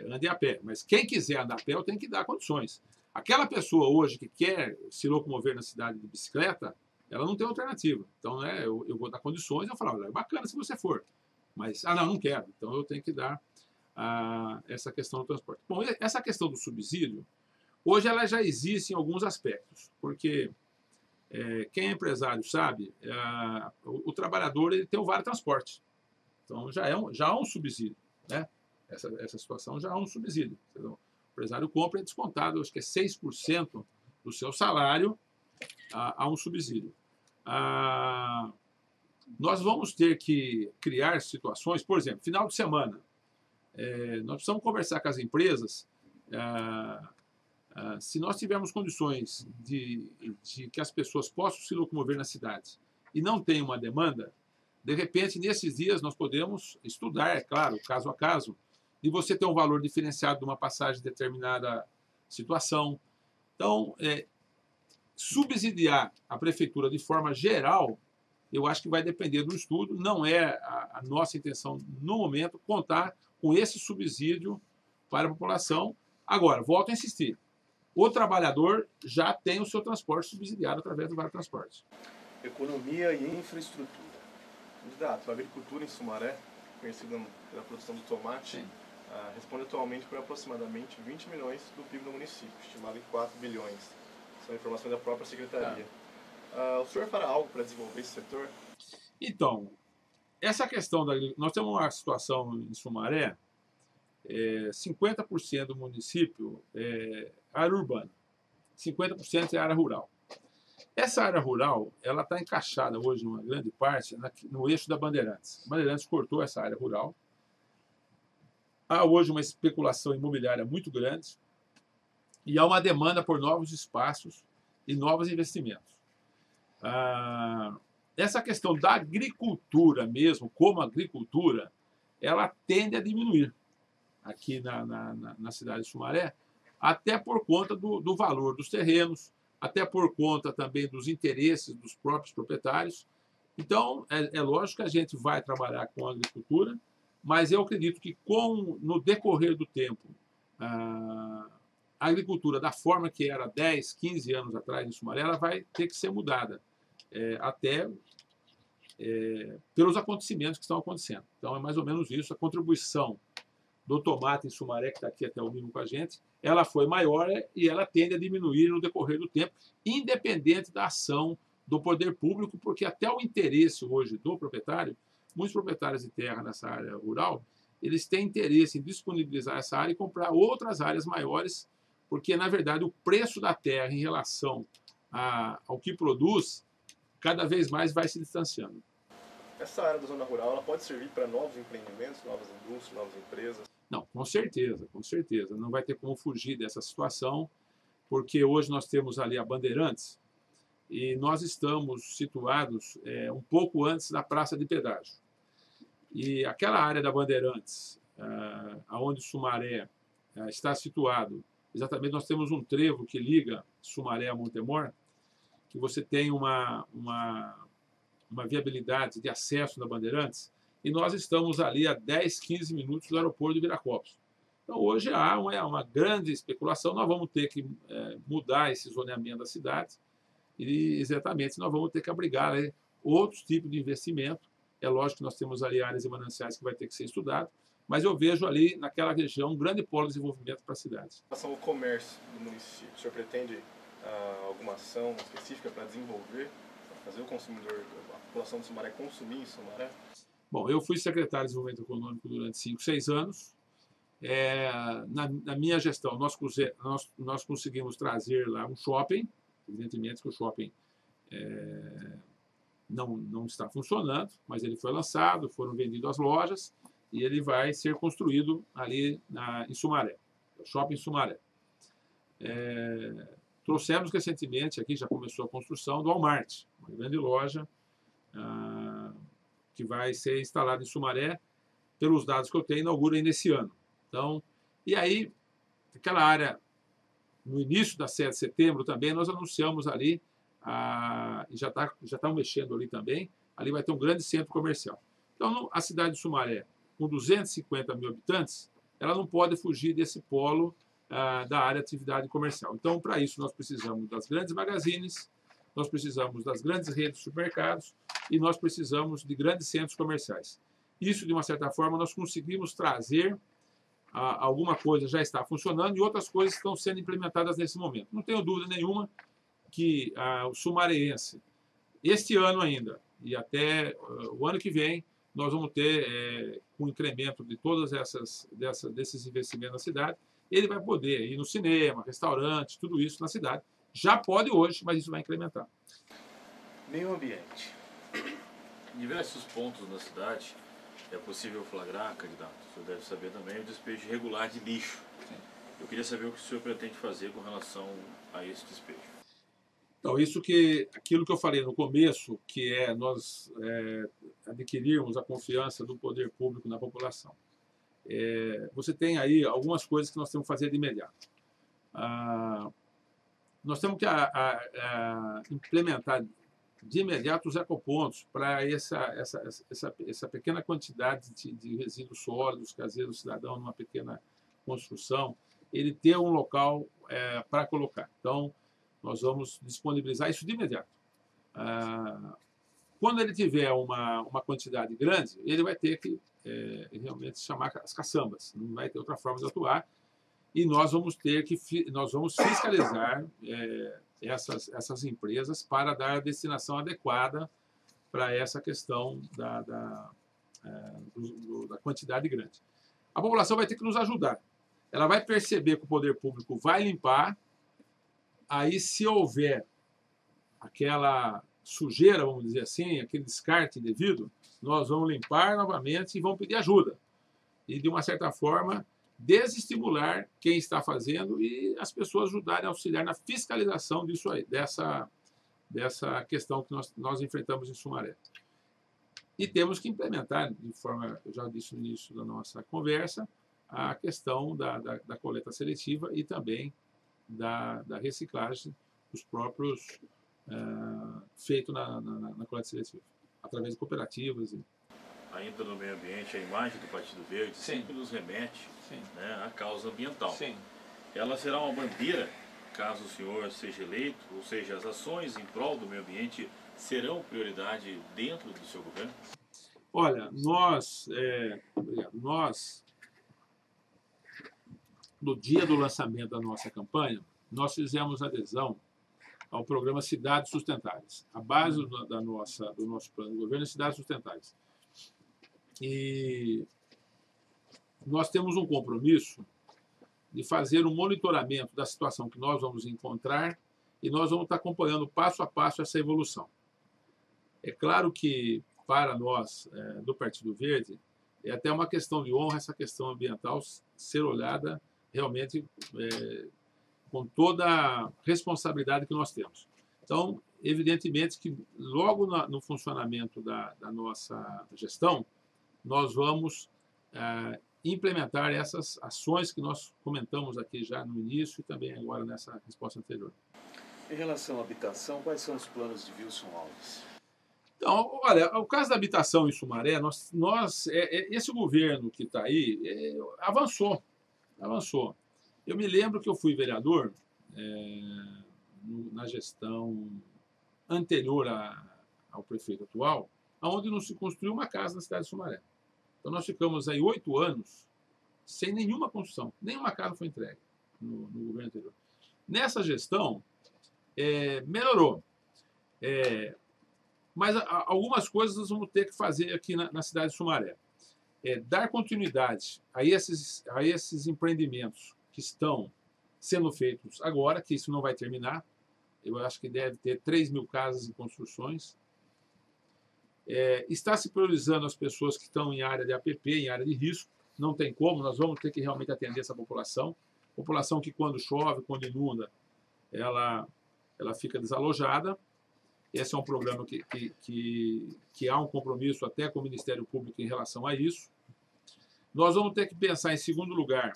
andem a pé. Mas quem quiser andar a pé, eu tenho que dar condições. Aquela pessoa hoje que quer se locomover na cidade de bicicleta, ela não tem alternativa. Então, eu vou dar condições, eu falo, olha, é bacana se você for. Mas, não quero. Então, eu tenho que dar essa questão do transporte. Bom, essa questão do subsídio, hoje ela já existe em alguns aspectos, porque quem é empresário sabe, o trabalhador ele tem o vale transporte. Então, já há um subsídio, né? Essa situação já há um subsídio. O empresário compra e é descontado, acho que é 6% do seu salário, há um subsídio. nós vamos ter que criar situações, por exemplo, final de semana, nós precisamos conversar com as empresas, se nós tivermos condições de que as pessoas possam se locomover na cidade e não tem uma demanda, de repente, nesses dias, nós podemos estudar, é claro, caso a caso, de você ter um valor diferenciado de uma passagem de determinada situação. Então, subsidiar a prefeitura de forma geral, eu acho que vai depender do estudo. Não é a nossa intenção, no momento, contar com esse subsídio para a população. Agora, volto a insistir, o trabalhador já tem o seu transporte subsidiado através do Vale Transporte. Economia e infraestrutura. Candidato, a agricultura em Sumaré, conhecida pela produção do tomate, responde atualmente por aproximadamente 20 milhões do PIB do município, estimado em 4 bilhões. São informações da própria secretaria. O senhor fará algo para desenvolver esse setor? Então, essa questão da agricultura, nós temos uma situação em Sumaré, 50% do município é área urbana, 50% é área rural. Essa área rural, ela está encaixada hoje, numa grande parte, no eixo da Bandeirantes. A Bandeirantes cortou essa área rural. Há hoje uma especulação imobiliária muito grande e há uma demanda por novos espaços e novos investimentos. Essa questão da agricultura mesmo, como agricultura, ela tende a diminuir aqui na cidade de Sumaré, até por conta do valor dos terrenos, até por conta também dos interesses dos próprios proprietários. Então, é lógico que a gente vai trabalhar com a agricultura, mas eu acredito que no decorrer do tempo, a agricultura da forma que era 10, 15 anos atrás em Sumaré, ela vai ter que ser mudada, até pelos acontecimentos que estão acontecendo. Então, é mais ou menos isso. A contribuição do tomate em Sumaré, que está aqui até o mínimo com a gente, ela foi maior e ela tende a diminuir no decorrer do tempo, independente da ação do poder público, porque até o interesse hoje do proprietário, muitos proprietários de terra nessa área rural, eles têm interesse em disponibilizar essa área e comprar outras áreas maiores, porque, na verdade, o preço da terra em relação ao que produz, cada vez mais vai se distanciando. Essa área da zona rural, ela pode servir para novos empreendimentos, novas indústrias, novas empresas? Não, com certeza, com certeza. Não vai ter como fugir dessa situação, porque hoje nós temos ali a Bandeirantes e nós estamos situados um pouco antes da Praça de Pedágio. E aquela área da Bandeirantes, onde Sumaré está situado, exatamente nós temos um trevo que liga Sumaré a Montemor, que você tem uma viabilidade de acesso na Bandeirantes, e nós estamos ali a 10, 15 minutos do aeroporto de Viracopos. Então, hoje há uma grande especulação, nós vamos ter que mudar esse zoneamento da cidade e, exatamente, nós vamos ter que abrigar outros tipos de investimento. É lógico que nós temos ali áreas e mananciais que vai ter que ser estudado, mas eu vejo ali, naquela região, um grande polo de desenvolvimento para a cidade. Em relação ao comércio do município, o senhor pretende alguma ação específica para desenvolver, para fazer o consumidor, a população de Sumaré consumir em Sumaré? Bom, eu fui secretário de Desenvolvimento Econômico durante 5, 6 anos. Na minha gestão, nós conseguimos trazer lá um shopping, evidentemente que o shopping não está funcionando, mas ele foi lançado, foram vendidas as lojas e ele vai ser construído ali em Sumaré, o Shopping Sumaré. Trouxemos recentemente, aqui já começou a construção do Walmart, uma grande loja que vai ser instalada em Sumaré, pelos dados que eu tenho, inaugura ainda esse ano. Então, e aí, aquela área, no início da 7 de setembro também, nós anunciamos ali, e já estão mexendo ali também, ali vai ter um grande centro comercial. Então, a cidade de Sumaré, com 250 mil habitantes, ela não pode fugir desse polo da área de atividade comercial. Então, para isso, nós precisamos das grandes magazines, nós precisamos das grandes redes de supermercados e nós precisamos de grandes centros comerciais. Isso, de uma certa forma, nós conseguimos trazer alguma coisa já está funcionando e outras coisas estão sendo implementadas nesse momento. Não tenho dúvida nenhuma que o sumareense, este ano ainda e até o ano que vem, nós vamos ter, com o incremento de todos desses investimentos na cidade, ele vai poder ir no cinema, restaurante, tudo isso na cidade. Já pode hoje, mas isso vai incrementar. Meio ambiente. Em diversos pontos na cidade é possível flagrar, candidato, o senhor deve saber também, o despejo irregular de lixo. Sim. Eu queria saber o que o senhor pretende fazer com relação a esse despejo. Então, aquilo que eu falei no começo, que é nós adquirirmos a confiança do poder público na população. Você tem aí algumas coisas que nós temos que fazer de imediato. Nós temos que implementar de imediato os ecopontos para essa pequena quantidade de resíduos sólidos caseiros do cidadão numa pequena construção, ele ter um local para colocar. Então, nós vamos disponibilizar isso de imediato. Quando ele tiver uma quantidade grande, ele vai ter que realmente chamar as caçambas, não vai ter outra forma de atuar, e nós vamos fiscalizar essas empresas para dar a destinação adequada para essa questão da quantidade grande. A população vai ter que nos ajudar. Ela vai perceber que o poder público vai limpar, aí se houver aquela sujeira, vamos dizer assim, aquele descarte indevido, nós vamos limpar novamente e vamos pedir ajuda. E, de uma certa forma, desestimular quem está fazendo e as pessoas ajudarem a auxiliar na fiscalização disso aí, dessa questão que nós enfrentamos em Sumaré. E temos que implementar, de forma, eu já disse no início da nossa conversa, a questão da coleta seletiva e também da reciclagem dos próprios feito na coleta seletiva, através de cooperativas. Ainda no meio ambiente, a imagem do Partido Verde sempre nos remete, né, à causa ambiental. Sim. Ela será uma bandeira, caso o senhor seja eleito, ou seja, as ações em prol do meio ambiente serão prioridade dentro do seu governo? Olha, nós, no dia do lançamento da nossa campanha, nós fizemos adesão ao programa Cidades Sustentáveis. A base do nosso plano de governo é Cidades Sustentáveis. E nós temos um compromisso de fazer um monitoramento da situação que nós vamos encontrar e nós vamos estar acompanhando passo a passo essa evolução. É claro que, para nós, do Partido Verde, é até uma questão de honra essa questão ambiental ser olhada realmente com toda a responsabilidade que nós temos. Então, evidentemente que logo no funcionamento da nossa gestão, nós vamos implementar essas ações que nós comentamos aqui já no início e também agora nessa resposta anterior. Em relação à habitação, quais são os planos de Wilson Alves? Então, olha, o caso da habitação em Sumaré, esse governo que está aí avançou. Eu me lembro que eu fui vereador na gestão anterior ao prefeito atual, onde não se construiu uma casa na cidade de Sumaré. Então, nós ficamos aí 8 anos sem nenhuma construção, nenhuma casa foi entregue no governo anterior. Nessa gestão, melhorou. Mas algumas coisas nós vamos ter que fazer aqui na cidade de Sumaré. Dar continuidade a esses empreendimentos que estão sendo feitos agora, que isso não vai terminar. Eu acho que deve ter 3.000 casas em construções. Está se priorizando as pessoas que estão em área de APP, em área de risco. Não tem como, nós vamos ter que realmente atender essa população. População que, quando chove, quando inunda, ela fica desalojada. Esse é um problema que há um compromisso até com o Ministério Público em relação a isso. Nós vamos ter que pensar, em segundo lugar,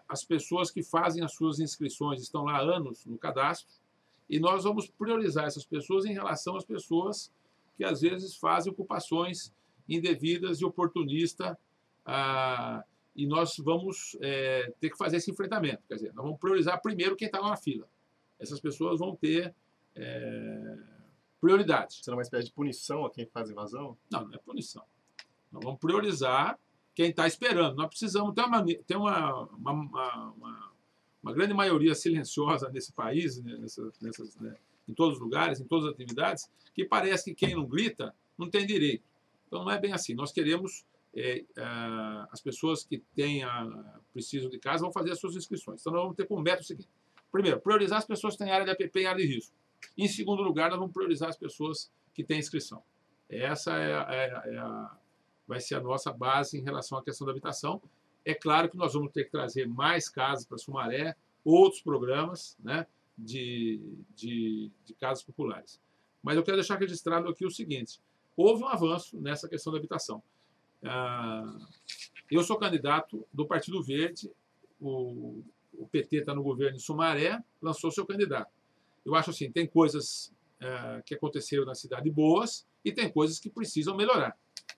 as pessoas que fazem as suas inscrições, estão lá há anos no cadastro, e nós vamos priorizar essas pessoas em relação às pessoas que, às vezes, fazem ocupações indevidas e oportunistas, e nós vamos ter que fazer esse enfrentamento. Quer dizer, nós vamos priorizar primeiro quem está lá na fila. Essas pessoas vão ter prioridade. Será uma espécie de punição a quem faz invasão? Não é punição. Nós vamos priorizar quem está esperando. Nós precisamos ter uma grande maioria silenciosa nesse país, em todos os lugares, em todas as atividades, que parece que quem não grita não tem direito. Então, não é bem assim. Nós queremos as pessoas que precisam de casa vão fazer as suas inscrições. Então, nós vamos ter como método o seguinte. Primeiro, priorizar as pessoas que têm área de APP e área de risco. Em segundo lugar, nós vamos priorizar as pessoas que têm inscrição. Essa vai ser a nossa base em relação à questão da habitação. É claro que nós vamos ter que trazer mais casas para Sumaré, outros programas, né, de casas populares. Mas eu quero deixar registrado aqui o seguinte: houve um avanço nessa questão da habitação. Eu sou candidato do Partido Verde, o PT está no governo em Sumaré, lançou seu candidato. Eu acho assim, tem coisas que aconteceram na cidade boas e tem coisas que precisam melhorar.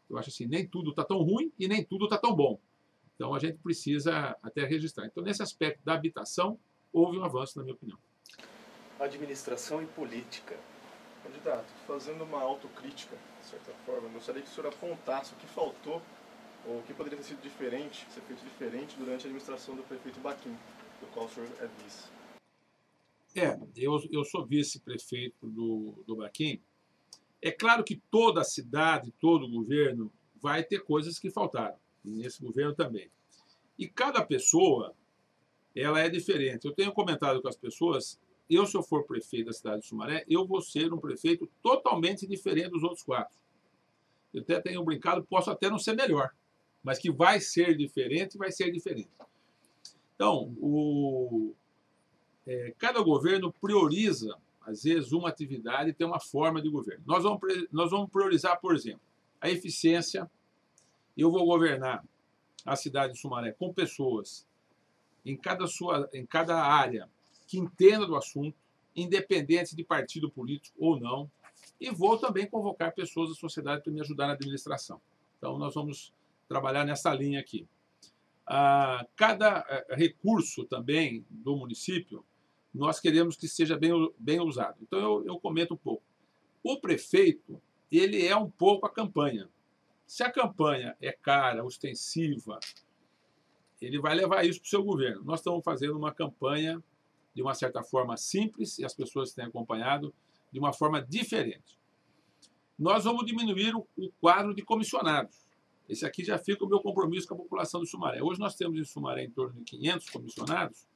Eu acho assim, nem tudo está tão ruim e nem tudo está tão bom. Então, a gente precisa até registrar. Então, nesse aspecto da habitação, houve um avanço, na minha opinião. Administração e política. Candidato, fazendo uma autocrítica, de certa forma, gostaria que o senhor apontasse o que faltou ou o que poderia ter sido diferente, ser feito diferente durante a administração do prefeito Baquim, do qual o senhor é vice. Eu sou vice-prefeito do Baquim. É claro que toda a cidade, todo o governo vai ter coisas que faltaram. E nesse governo também. E cada pessoa, ela é diferente. Eu tenho comentado com as pessoas, se eu for prefeito da cidade de Sumaré, eu vou ser um prefeito totalmente diferente dos outros 4. Eu até tenho brincado, posso até não ser melhor, mas que vai ser diferente, vai ser diferente. Então, cada governo prioriza, às vezes, uma atividade e tem uma forma de governo. Nós vamos priorizar, por exemplo, a eficiência. Eu vou governar a cidade de Sumaré com pessoas em cada área que entenda do assunto, independente de partido político ou não, e vou também convocar pessoas da sociedade para me ajudar na administração. Então, nós vamos trabalhar nessa linha aqui. Cada recurso também do município, nós queremos que seja bem usado. Então, eu comento um pouco. O prefeito, ele é um pouco a campanha. Se a campanha é cara, ostensiva, ele vai levar isso para o seu governo. Nós estamos fazendo uma campanha, de uma certa forma, simples, e as pessoas têm acompanhado, de uma forma diferente. Nós vamos diminuir o quadro de comissionados. Esse aqui já fica o meu compromisso com a população do Sumaré. Hoje nós temos em Sumaré em torno de 500 comissionados.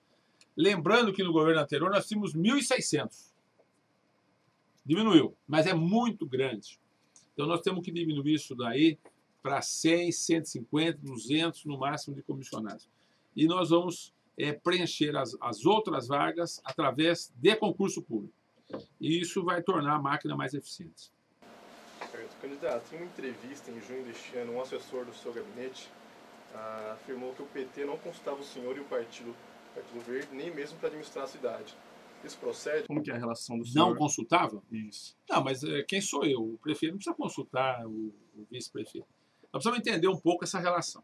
Lembrando que no governo anterior nós tínhamos 1.600. Diminuiu, mas é muito grande. Então, nós temos que diminuir isso daí para 100, 150, 200 no máximo de comissionados. E nós vamos preencher as outras vagas através de concurso público. E isso vai tornar a máquina mais eficiente. Certo. Candidato, em uma entrevista em junho deste ano, um assessor do seu gabinete afirmou que o PT não consultava o senhor e o Partido Verde, nem mesmo para administrar a cidade. Isso procede? Como que é a relação do senhor? Não consultava? Isso. Não, mas quem sou eu? O prefeito não precisa consultar o vice-prefeito. Nós precisamos entender um pouco essa relação.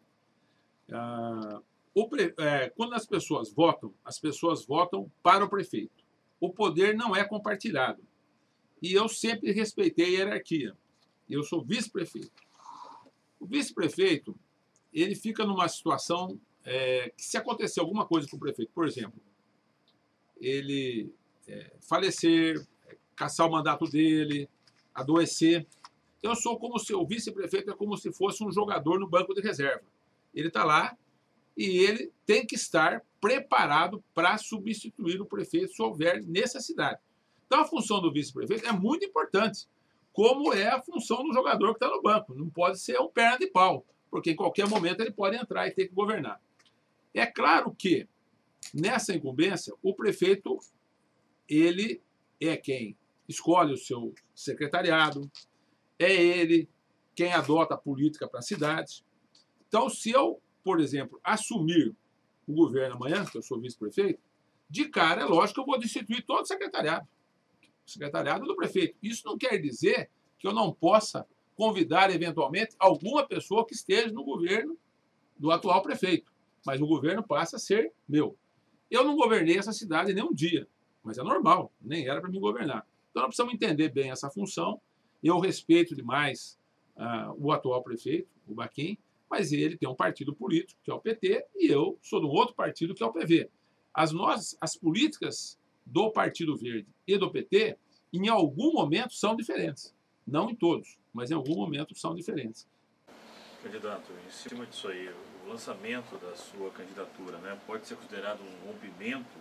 Quando as pessoas votam para o prefeito. O poder não é compartilhado. E eu sempre respeitei a hierarquia. Eu sou vice-prefeito. O vice-prefeito, ele fica numa situação que, se acontecer alguma coisa com o prefeito, por exemplo, ele falecer, cassar o mandato dele, adoecer. Eu sou como se o vice-prefeito é como se fosse um jogador no banco de reserva. Ele está lá e ele tem que estar preparado para substituir o prefeito se houver necessidade. Então, a função do vice-prefeito é muito importante, como é a função do jogador que está no banco. Não pode ser um perna de pau, porque em qualquer momento ele pode entrar e ter que governar. É claro que, nessa incumbência, o prefeito ele é quem escolhe o seu secretariado, é ele quem adota a política para a cidade. Então, se eu, por exemplo, assumir o governo amanhã, que eu sou vice-prefeito, de cara, é lógico que eu vou destituir todo o secretariado do prefeito. Isso não quer dizer que eu não possa convidar, eventualmente, alguma pessoa que esteja no governo do atual prefeito. Mas o governo passa a ser meu. Eu não governei essa cidade nem um dia, mas é normal, nem era para mim governar. Então, nós precisamos entender bem essa função. Eu respeito demais o atual prefeito, o Baquim, mas ele tem um partido político, que é o PT, e eu sou de um outro partido, que é o PV. As políticas do Partido Verde e do PT, em algum momento, são diferentes. Não em todos, mas em algum momento são diferentes. Candidato, em cima disso aí, o lançamento da sua candidatura, né, pode ser considerado um rompimento?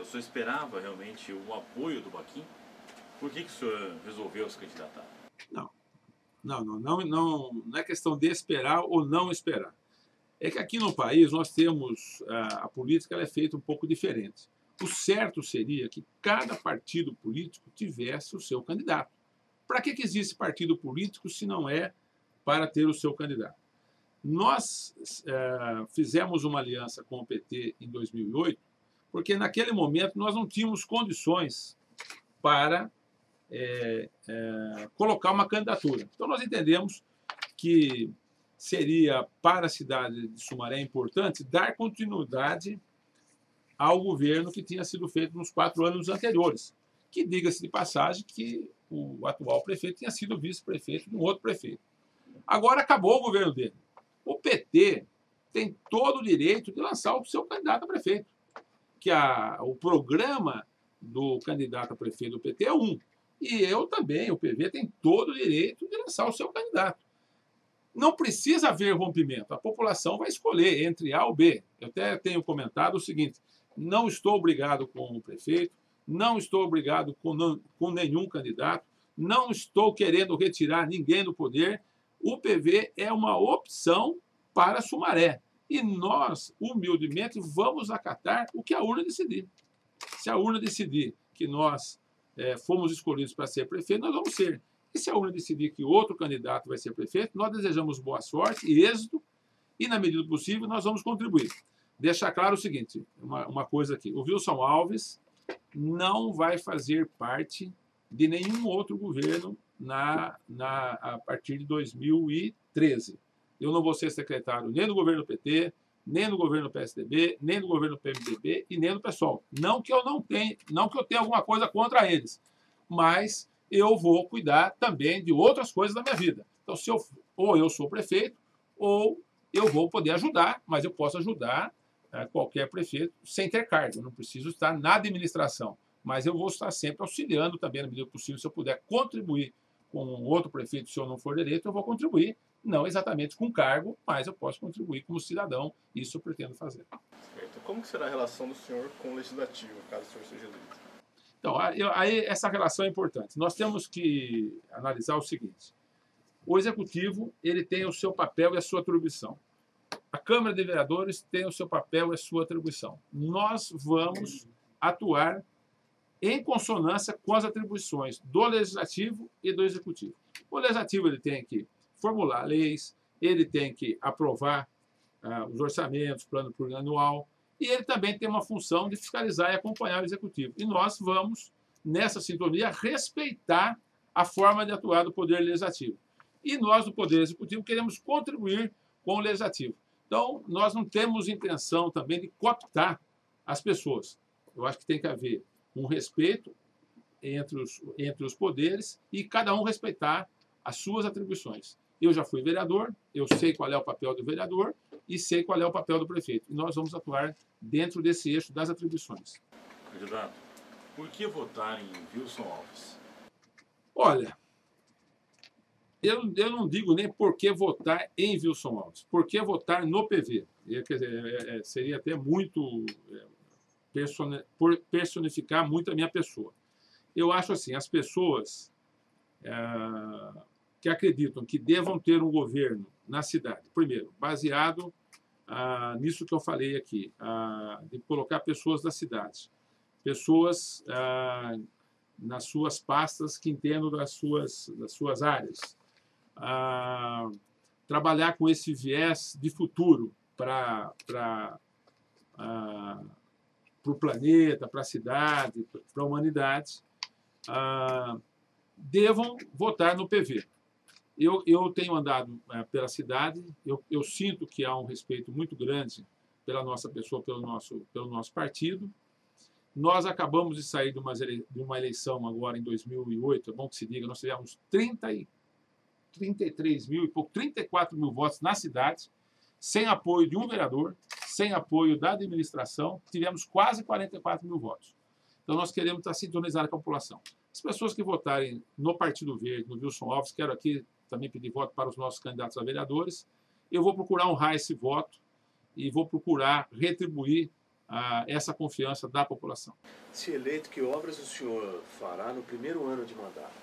O senhor esperava realmente o apoio do Baquim? Por que o senhor resolveu se candidatar? Não. Não é questão de esperar ou não esperar. É que aqui no país nós temos, a política ela é feita um pouco diferente. O certo seria que cada partido político tivesse o seu candidato. Para que existe partido político se não é para ter o seu candidato? Nós fizemos uma aliança com o PT em 2008, porque naquele momento nós não tínhamos condições para colocar uma candidatura. Então nós entendemos que seria para a cidade de Sumaré importante dar continuidade ao governo que tinha sido feito nos 4 anos anteriores, que, diga-se de passagem, que o atual prefeito tinha sido vice-prefeito de um outro prefeito. Agora acabou o governo dele. O PT tem todo o direito de lançar o seu candidato a prefeito, que o programa do candidato a prefeito do PT é um. E eu também, o PV, tem todo o direito de lançar o seu candidato. Não precisa haver rompimento. A população vai escolher entre A ou B. Eu até tenho comentado o seguinte: não estou obrigado com o prefeito, não estou obrigado com nenhum candidato, não estou querendo retirar ninguém do poder. O PV é uma opção para Sumaré. E nós, humildemente, vamos acatar o que a urna decidir. Se a urna decidir que nós fomos escolhidos para ser prefeito, nós vamos ser. E se a urna decidir que outro candidato vai ser prefeito, nós desejamos boa sorte e êxito, e, na medida do possível, nós vamos contribuir. Deixar claro o seguinte, uma coisa aqui: o Wilson Alves não vai fazer parte de nenhum outro governo a partir de 2013. Eu não vou ser secretário nem do governo PT, nem do governo PSDB, nem do governo PMDB e nem do PSOL. Não que eu tenha alguma coisa contra eles, mas eu vou cuidar também de outras coisas da minha vida. Então, ou eu sou prefeito, ou eu vou poder ajudar, mas eu posso ajudar qualquer prefeito sem ter cargo. Eu não preciso estar na administração, mas eu vou estar sempre auxiliando também, na medida do possível. Se eu puder contribuir com outro prefeito, se eu não for eleito, eu vou contribuir, não exatamente com cargo, mas eu posso contribuir como cidadão. Isso eu pretendo fazer. Certo. Como que será a relação do senhor com o legislativo, caso o senhor seja eleito? Então, aí essa relação é importante. Nós temos que analisar o seguinte: o executivo ele tem o seu papel e a sua atribuição. A Câmara de Vereadores tem o seu papel e a sua atribuição. Nós vamos atuar em consonância com as atribuições do Legislativo e do Executivo. O Legislativo ele tem que formular leis, ele tem que aprovar os orçamentos, plano plurianual, e ele também tem uma função de fiscalizar e acompanhar o Executivo. E nós vamos, nessa sintonia, respeitar a forma de atuar do Poder Legislativo. E nós, do Poder Executivo, queremos contribuir com o Legislativo. Então, nós não temos intenção também de cooptar as pessoas. Eu acho que tem que haver um respeito entre os poderes e cada um respeitar as suas atribuições. Eu já fui vereador, eu sei qual é o papel do vereador e sei qual é o papel do prefeito. E nós vamos atuar dentro desse eixo das atribuições. Candidato, por que votar em Wilson Alves? Olha, eu não digo nem por que votar em Wilson Alves, por que votar no PV. Quer dizer, seria até muito personificar muito a minha pessoa. Eu acho assim, as pessoas que acreditam que devam ter um governo na cidade, primeiro, baseado nisso que eu falei aqui, de colocar pessoas da cidade, pessoas nas suas pastas que entendam das suas áreas, trabalhar com esse viés de futuro para o planeta, para a cidade, para a humanidade, devam votar no PV. Eu tenho andado pela cidade, eu sinto que há um respeito muito grande pela nossa pessoa, pelo nosso partido. Nós acabamos de sair de uma eleição agora em 2008, é bom que se diga, nós tivemos 33 mil e pouco, 34 mil votos na cidade, sem apoio de um vereador, sem apoio da administração, tivemos quase 44 mil votos. Então, nós queremos estar sintonizados com a população. As pessoas que votarem no Partido Verde, no Wilson Alves, quero aqui também pedir voto para os nossos candidatos a vereadores, eu vou procurar honrar esse voto e vou procurar retribuir essa confiança da população. Se eleito, que obras o senhor fará no primeiro ano de mandato?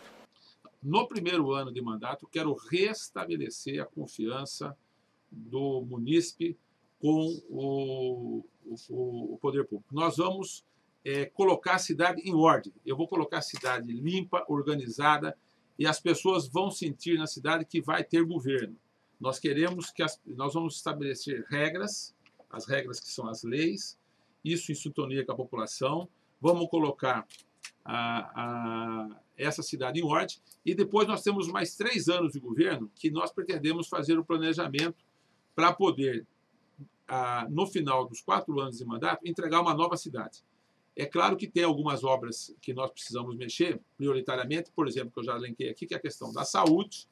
no primeiro ano de mandato, quero restabelecer a confiança do munícipe com o poder público. Nós vamos colocar a cidade em ordem. Eu vou colocar a cidade limpa, organizada, e as pessoas vão sentir na cidade que vai ter governo. Nós queremos que nós vamos estabelecer regras, as regras que são as leis, isso em sintonia com a população. Vamos colocar essa cidade em ordem, e depois nós temos mais 3 anos de governo que nós pretendemos fazer o planejamento para poder, no final dos 4 anos de mandato, entregar uma nova cidade. É claro que tem algumas obras que nós precisamos mexer, prioritariamente, por exemplo, que eu já elenquei aqui, que é a questão da saúde,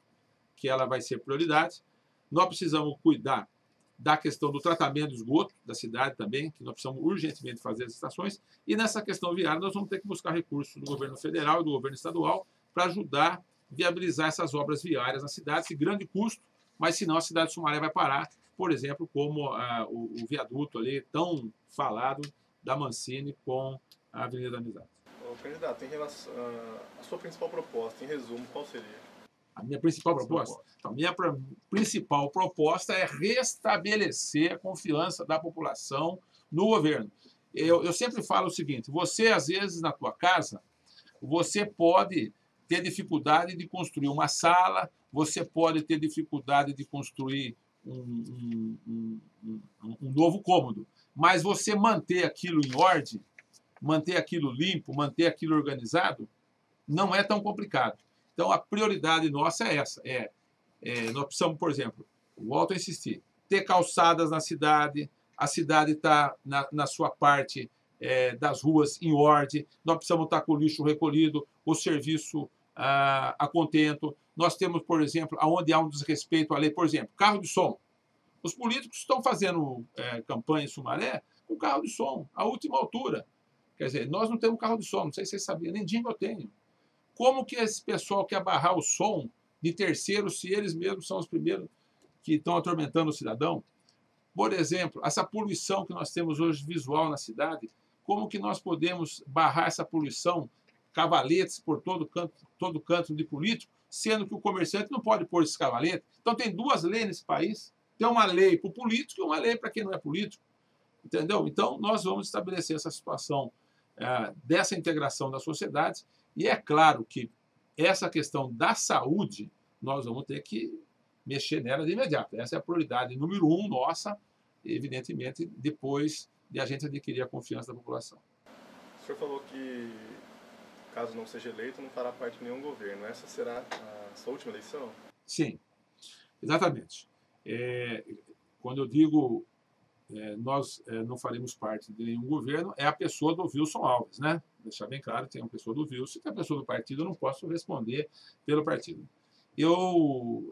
que ela vai ser prioridade. Nós precisamos cuidar da questão do tratamento do esgoto da cidade também, que nós precisamos urgentemente fazer as estações, e nessa questão viária nós vamos ter que buscar recursos do governo federal e do governo estadual para ajudar a viabilizar essas obras viárias na cidade, de grande custo, mas senão a cidade de Sumaré vai parar, por exemplo, como o viaduto ali tão falado da Mancini com a Avenida da Amizade. Ô, candidato, em relação à sua principal proposta, em resumo, qual seria? A minha principal proposta? Então, a minha principal proposta é restabelecer a confiança da população no governo. Eu sempre falo o seguinte, você, às vezes, na tua casa, você pode ter dificuldade de construir uma sala, você pode ter dificuldade de construir um novo cômodo, mas você manter aquilo em ordem, manter aquilo limpo, manter aquilo organizado, não é tão complicado. Então, a prioridade nossa é essa. Nós precisamos, por exemplo, volto a insistir, ter calçadas na cidade, a cidade está na sua parte das ruas em ordem, nós precisamos estar com o lixo recolhido, o serviço a contento. Nós temos, por exemplo, onde há um desrespeito à lei, por exemplo, carro de som. Os políticos estão fazendo campanha em Sumaré com carro de som, à última altura. Quer dizer, nós não temos carro de som, não sei se vocês sabiam, nem dingo eu tenho. Como que esse pessoal quer barrar o som de terceiros se eles mesmos são os primeiros que estão atormentando o cidadão? Por exemplo, essa poluição que nós temos hoje visual na cidade, como que nós podemos barrar essa poluição, cavaletes por todo canto de político, sendo que o comerciante não pode pôr esses cavaletes? Então tem 2 leis nesse país, tem uma lei para o político e uma lei para quem não é político. Entendeu? Então nós vamos estabelecer essa situação dessa integração da sociedade. E é claro que essa questão da saúde, nós vamos ter que mexer nela de imediato. Essa é a prioridade número 1 nossa, evidentemente, depois de a gente adquirir a confiança da população. O senhor falou que, caso não seja eleito, não fará parte de nenhum governo. Essa será a sua última eleição? Sim, exatamente. Quando eu digo nós não faremos parte de nenhum governo, é a pessoa do Wilson Alves, né? Deixar bem claro, tem uma pessoa do Wilson, tem a pessoa do partido, eu não posso responder pelo partido. Eu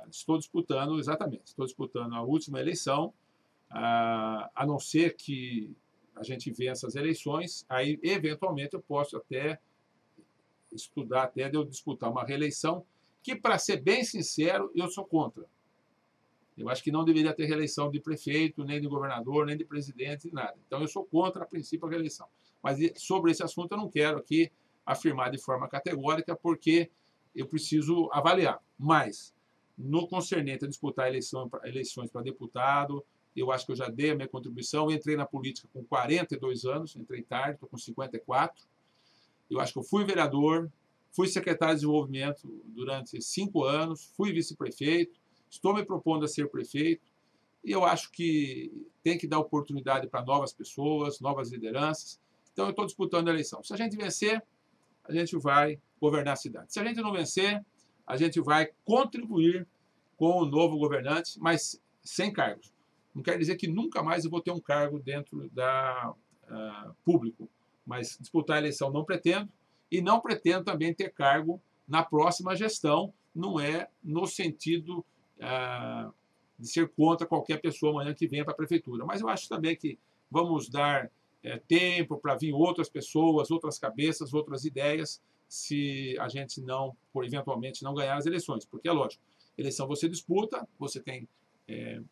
estou disputando a última eleição, a não ser que a gente vença as eleições, aí eventualmente eu posso até estudar, até de eu disputar uma reeleição, que, para ser bem sincero, eu sou contra. Eu acho que não deveria ter reeleição de prefeito, nem de governador, nem de presidente, nada. Então, eu sou contra, a princípio, a reeleição. Mas sobre esse assunto eu não quero aqui afirmar de forma categórica, porque eu preciso avaliar. Mas, no concernente a disputar eleições para deputado, eu acho que eu já dei a minha contribuição. Eu entrei na política com 42 anos, entrei tarde, estou com 54. Eu acho que eu fui vereador, fui secretário de desenvolvimento durante 5 anos, fui vice-prefeito, estou me propondo a ser prefeito, e eu acho que tem que dar oportunidade para novas pessoas, novas lideranças. Então, eu estou disputando a eleição. Se a gente vencer, a gente vai governar a cidade. Se a gente não vencer, a gente vai contribuir com o novo governante, mas sem cargos. Não quer dizer que nunca mais eu vou ter um cargo dentro da público, mas disputar a eleição não pretendo, e não pretendo também ter cargo na próxima gestão, não é no sentido de ser contra qualquer pessoa amanhã que venha para a prefeitura. Mas eu acho também que vamos dar tempo para vir outras pessoas, outras cabeças, outras ideias, se a gente não, por eventualmente, não ganhar as eleições. Porque é lógico, eleição você disputa, você tem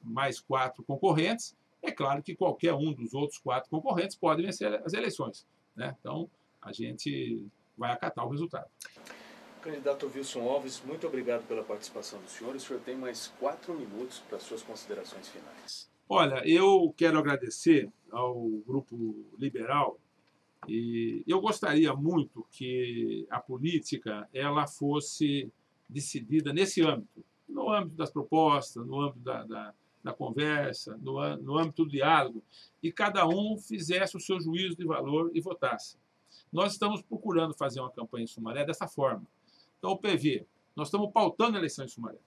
mais 4 concorrentes, é claro que qualquer um dos outros 4 concorrentes pode vencer as eleições, né? Então, a gente vai acatar o resultado. Candidato Wilson Alves, muito obrigado pela participação do senhor. O senhor tem mais 4 minutos para suas considerações finais. Olha, eu quero agradecer ao Grupo Liberal e eu gostaria muito que a política ela fosse decidida nesse âmbito, no âmbito das propostas, no âmbito da conversa, no âmbito do diálogo, e cada um fizesse o seu juízo de valor e votasse. Nós estamos procurando fazer uma campanha em Sumaré dessa forma. Então, o PV, nós estamos pautando a eleição em Sumaré.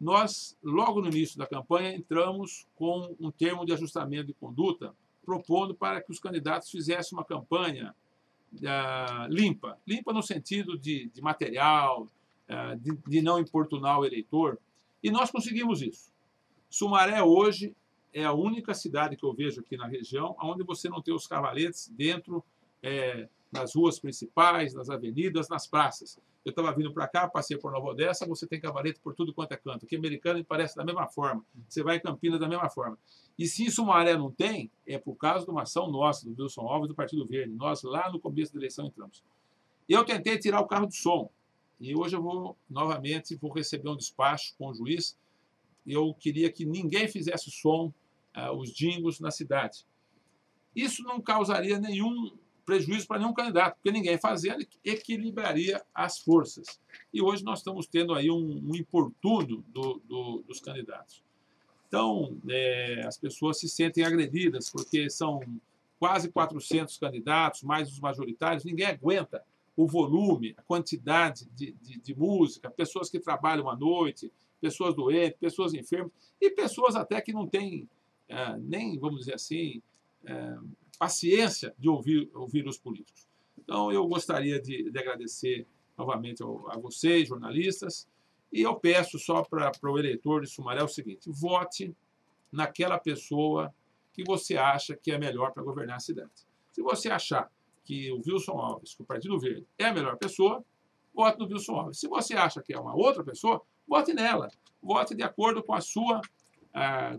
Nós, logo no início da campanha, entramos com um termo de ajustamento de conduta, propondo para que os candidatos fizessem uma campanha limpa. Limpa no sentido de material, de não importunar o eleitor. E nós conseguimos isso. Sumaré, hoje, é a única cidade que eu vejo aqui na região onde você não tem os cavaletes dentro nas ruas principais, nas avenidas, nas praças. Eu estava vindo para cá, passei por Nova Odessa, você tem cavalete por tudo quanto é canto. Aqui em Americana parece da mesma forma. Você vai em Campinas da mesma forma. E se em Sumaré não tem, é por causa de uma ação nossa, do Wilson Alves, do Partido Verde. Nós, lá no começo da eleição, entramos. Eu tentei tirar o carro de som. E hoje eu vou, novamente, receber um despacho com o juiz. Eu queria que ninguém fizesse som, os jingles na cidade. Isso não causaria nenhum prejuízo para nenhum candidato, porque ninguém fazendo equilibraria as forças. E hoje nós estamos tendo aí um importuno dos candidatos. Então, as pessoas se sentem agredidas, porque são quase 400 candidatos, mais os majoritários, ninguém aguenta o volume, a quantidade de música, pessoas que trabalham à noite, pessoas doentes, pessoas enfermas, e pessoas até que não têm nem, vamos dizer assim, paciência de ouvir os políticos. Então, eu gostaria de agradecer novamente a vocês, jornalistas, e eu peço só para o eleitor de Sumaré o seguinte: vote naquela pessoa que você acha que é melhor para governar a cidade. Se você achar que o Wilson Alves, que o Partido Verde, é a melhor pessoa, vote no Wilson Alves. Se você acha que é uma outra pessoa, vote nela. Vote de acordo com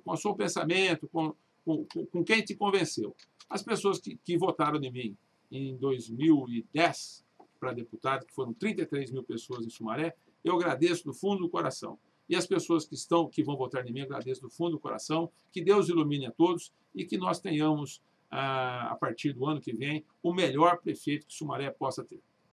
com o seu pensamento, com quem te convenceu. As pessoas que votaram em mim em 2010 para deputado, que foram 33 mil pessoas em Sumaré, eu agradeço do fundo do coração. E as pessoas que vão votar em mim, eu agradeço do fundo do coração. Que Deus ilumine a todos e que nós tenhamos, a partir do ano que vem, o melhor prefeito que Sumaré possa ter.